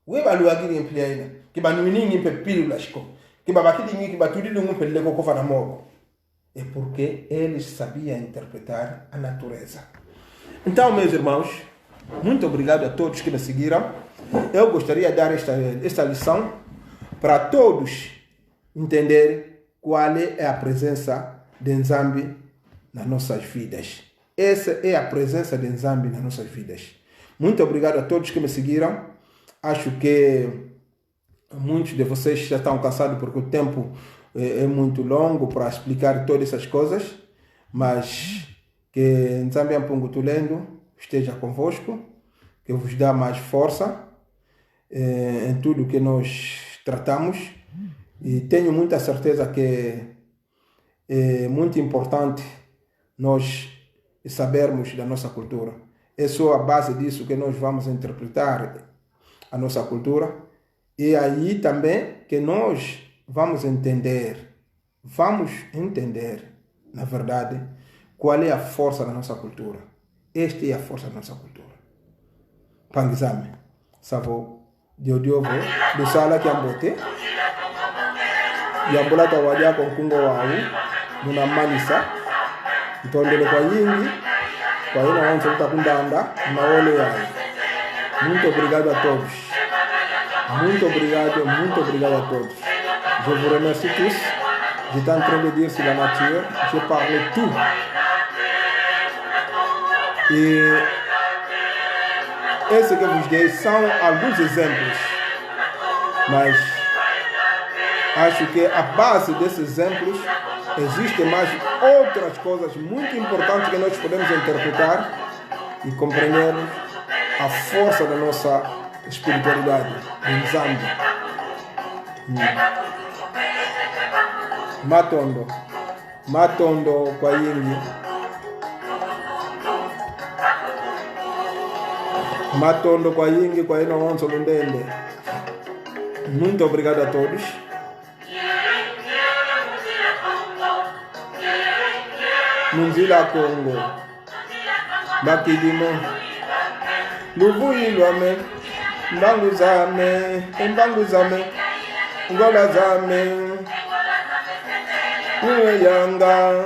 we balu akili mplia kiba nuiningi mpe pilu la shiko kiba bakidi ngi kiba tudili ngumpe leko kofa na moko é porque eles sabiam interpretar a natureza. Então, meus irmãos, muito obrigado a todos que me seguiram. Eu gostaria de dar esta lição para todos entenderem qual é a presença de Nzambi nas nossas vidas. Essa é a presença de Nzambi nas nossas vidas. Muito obrigado a todos que me seguiram. Acho que muitos de vocês já estão cansados porque o tempo é muito longo para explicar todas essas coisas, mas que Nzambi Ampungutulendo esteja convosco, que vos dá mais força em tudo que nós tratamos, e tenho muita certeza que é muito importante nós sabermos da nossa cultura. É só a base disso que nós vamos interpretar a nossa cultura, e aí também que nós vamos entender, na verdade, qual é a força da nossa cultura. Esta é a força da nossa cultura. Pangizame, savo, diodiovo, do sala que ambote, yambola tawadia com kungo wau, nuna manisa, ntondele kwa yingi, kwa ina wancho utakundanda, maole yai. Muito obrigado a todos. Muito obrigado a todos. Je vous remercie tous. J'étais en train de dire sur la nature, je parlais tout. E esse que eu vos dei são alguns exemplos, mas acho que a base desses exemplos existem mais outras coisas muito importantes que nós podemos interpretar e compreender a força da nossa espiritualidade, do Nzambi. Matondo kwa yingi. Matondo kwa yingi kwa ino onso lundende. Muito obrigado a todos. Nunzila Congo. Bakidimo. Luvuilwame. Mbanguzame. Mbanguzame. Ngolazame. Yanga.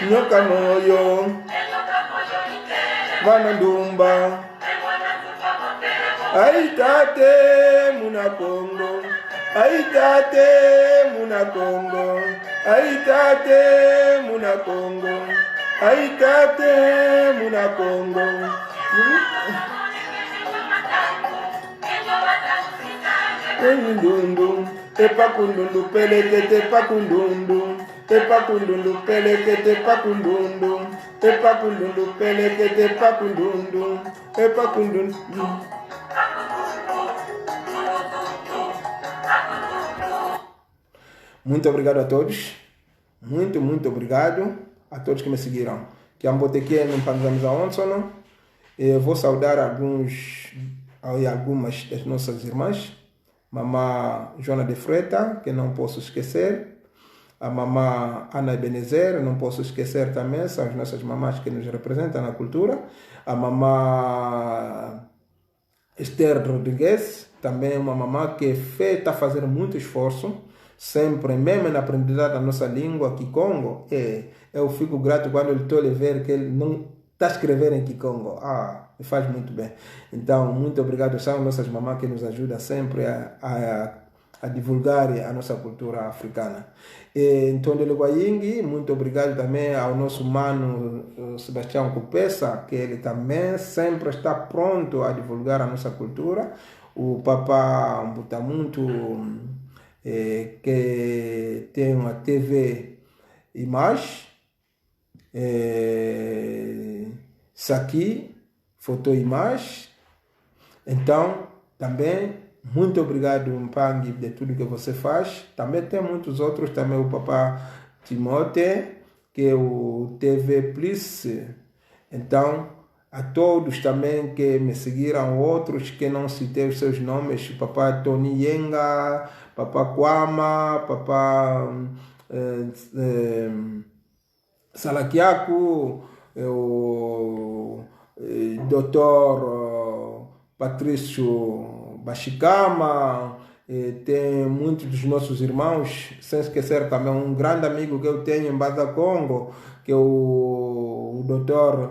Nyoka moyo. Vanandumba. Aitate muna Congo. Aitate muna Congo. Aitate muna Congo. Aitate muna Congo. Kundundu, tepa kundundu peleke tepa kundundu. Tepa kundundu peleke tepa kundundu. Tepa kundundu peleke tepa kundundu. Tepa kundundu. Muito obrigado a todos. Muito obrigado a todos que me seguiram. Que ambotequei no Panzamza Onsono. Vou saudar algumas das nossas irmãs. Mamã Joana de Freta, que não posso esquecer. A mamã Ana Ebenezer, não posso esquecer também. São as nossas mamãs que nos representam na cultura. A mamã Esther Rodrigues, também uma mamã que está fazendo muito esforço. Sempre, mesmo na aprendizagem da nossa língua, Kikongo, eu fico grato quando eu estou a ver que ele não está a escrever em Kikongo. Me faz muito bem. Então, muito obrigado. São nossas mamães que nos ajudam sempre a divulgar a nossa cultura africana. Então, de Luguayingi, muito obrigado também ao nosso mano Sebastião Cupessa, que ele também sempre está pronto a divulgar a nossa cultura. O Papa Mbutamuntu, que tem uma TV Imagem, Saki, Fotoimagem. Então, também, muito obrigado, Mpangi, de tudo que você faz. Também tem muitos outros, também o Papa Timote, que é o TV Plus. Então, a todos também que me seguiram, outros que não citei os seus nomes, o Papa Tony Yenga, Papa Kwama, Papa Salakiaku, o Dr. Patrício Bashikama, tem muitos dos nossos irmãos, sem esquecer também um grande amigo que eu tenho em Baza Congo, que é o Dr.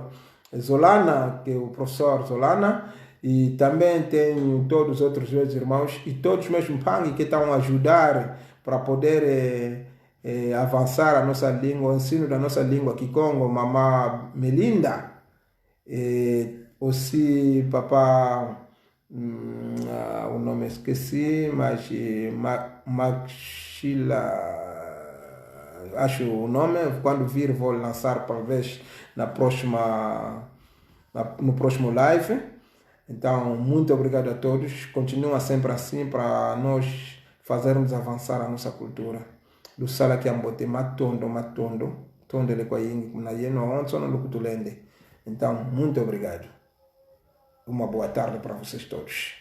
Zolana, que é o professor Zolana, e também tenho todos os outros meus irmãos e todos os meus Mpangi que estão a ajudar para poder avançar a nossa língua, o ensino da nossa língua Kikongo, mamá Melinda, aussi papá, o nome esqueci, mas Maxila, acho o nome, quando vir vou lançar talvez no próximo live. Então, muito obrigado a todos. Continua sempre assim para nós fazermos avançar a nossa cultura. Do sala que ambote matondo, tonde kwa yingi na yeno onso no lukutulende. Então, muito obrigado. Uma boa tarde para vocês todos.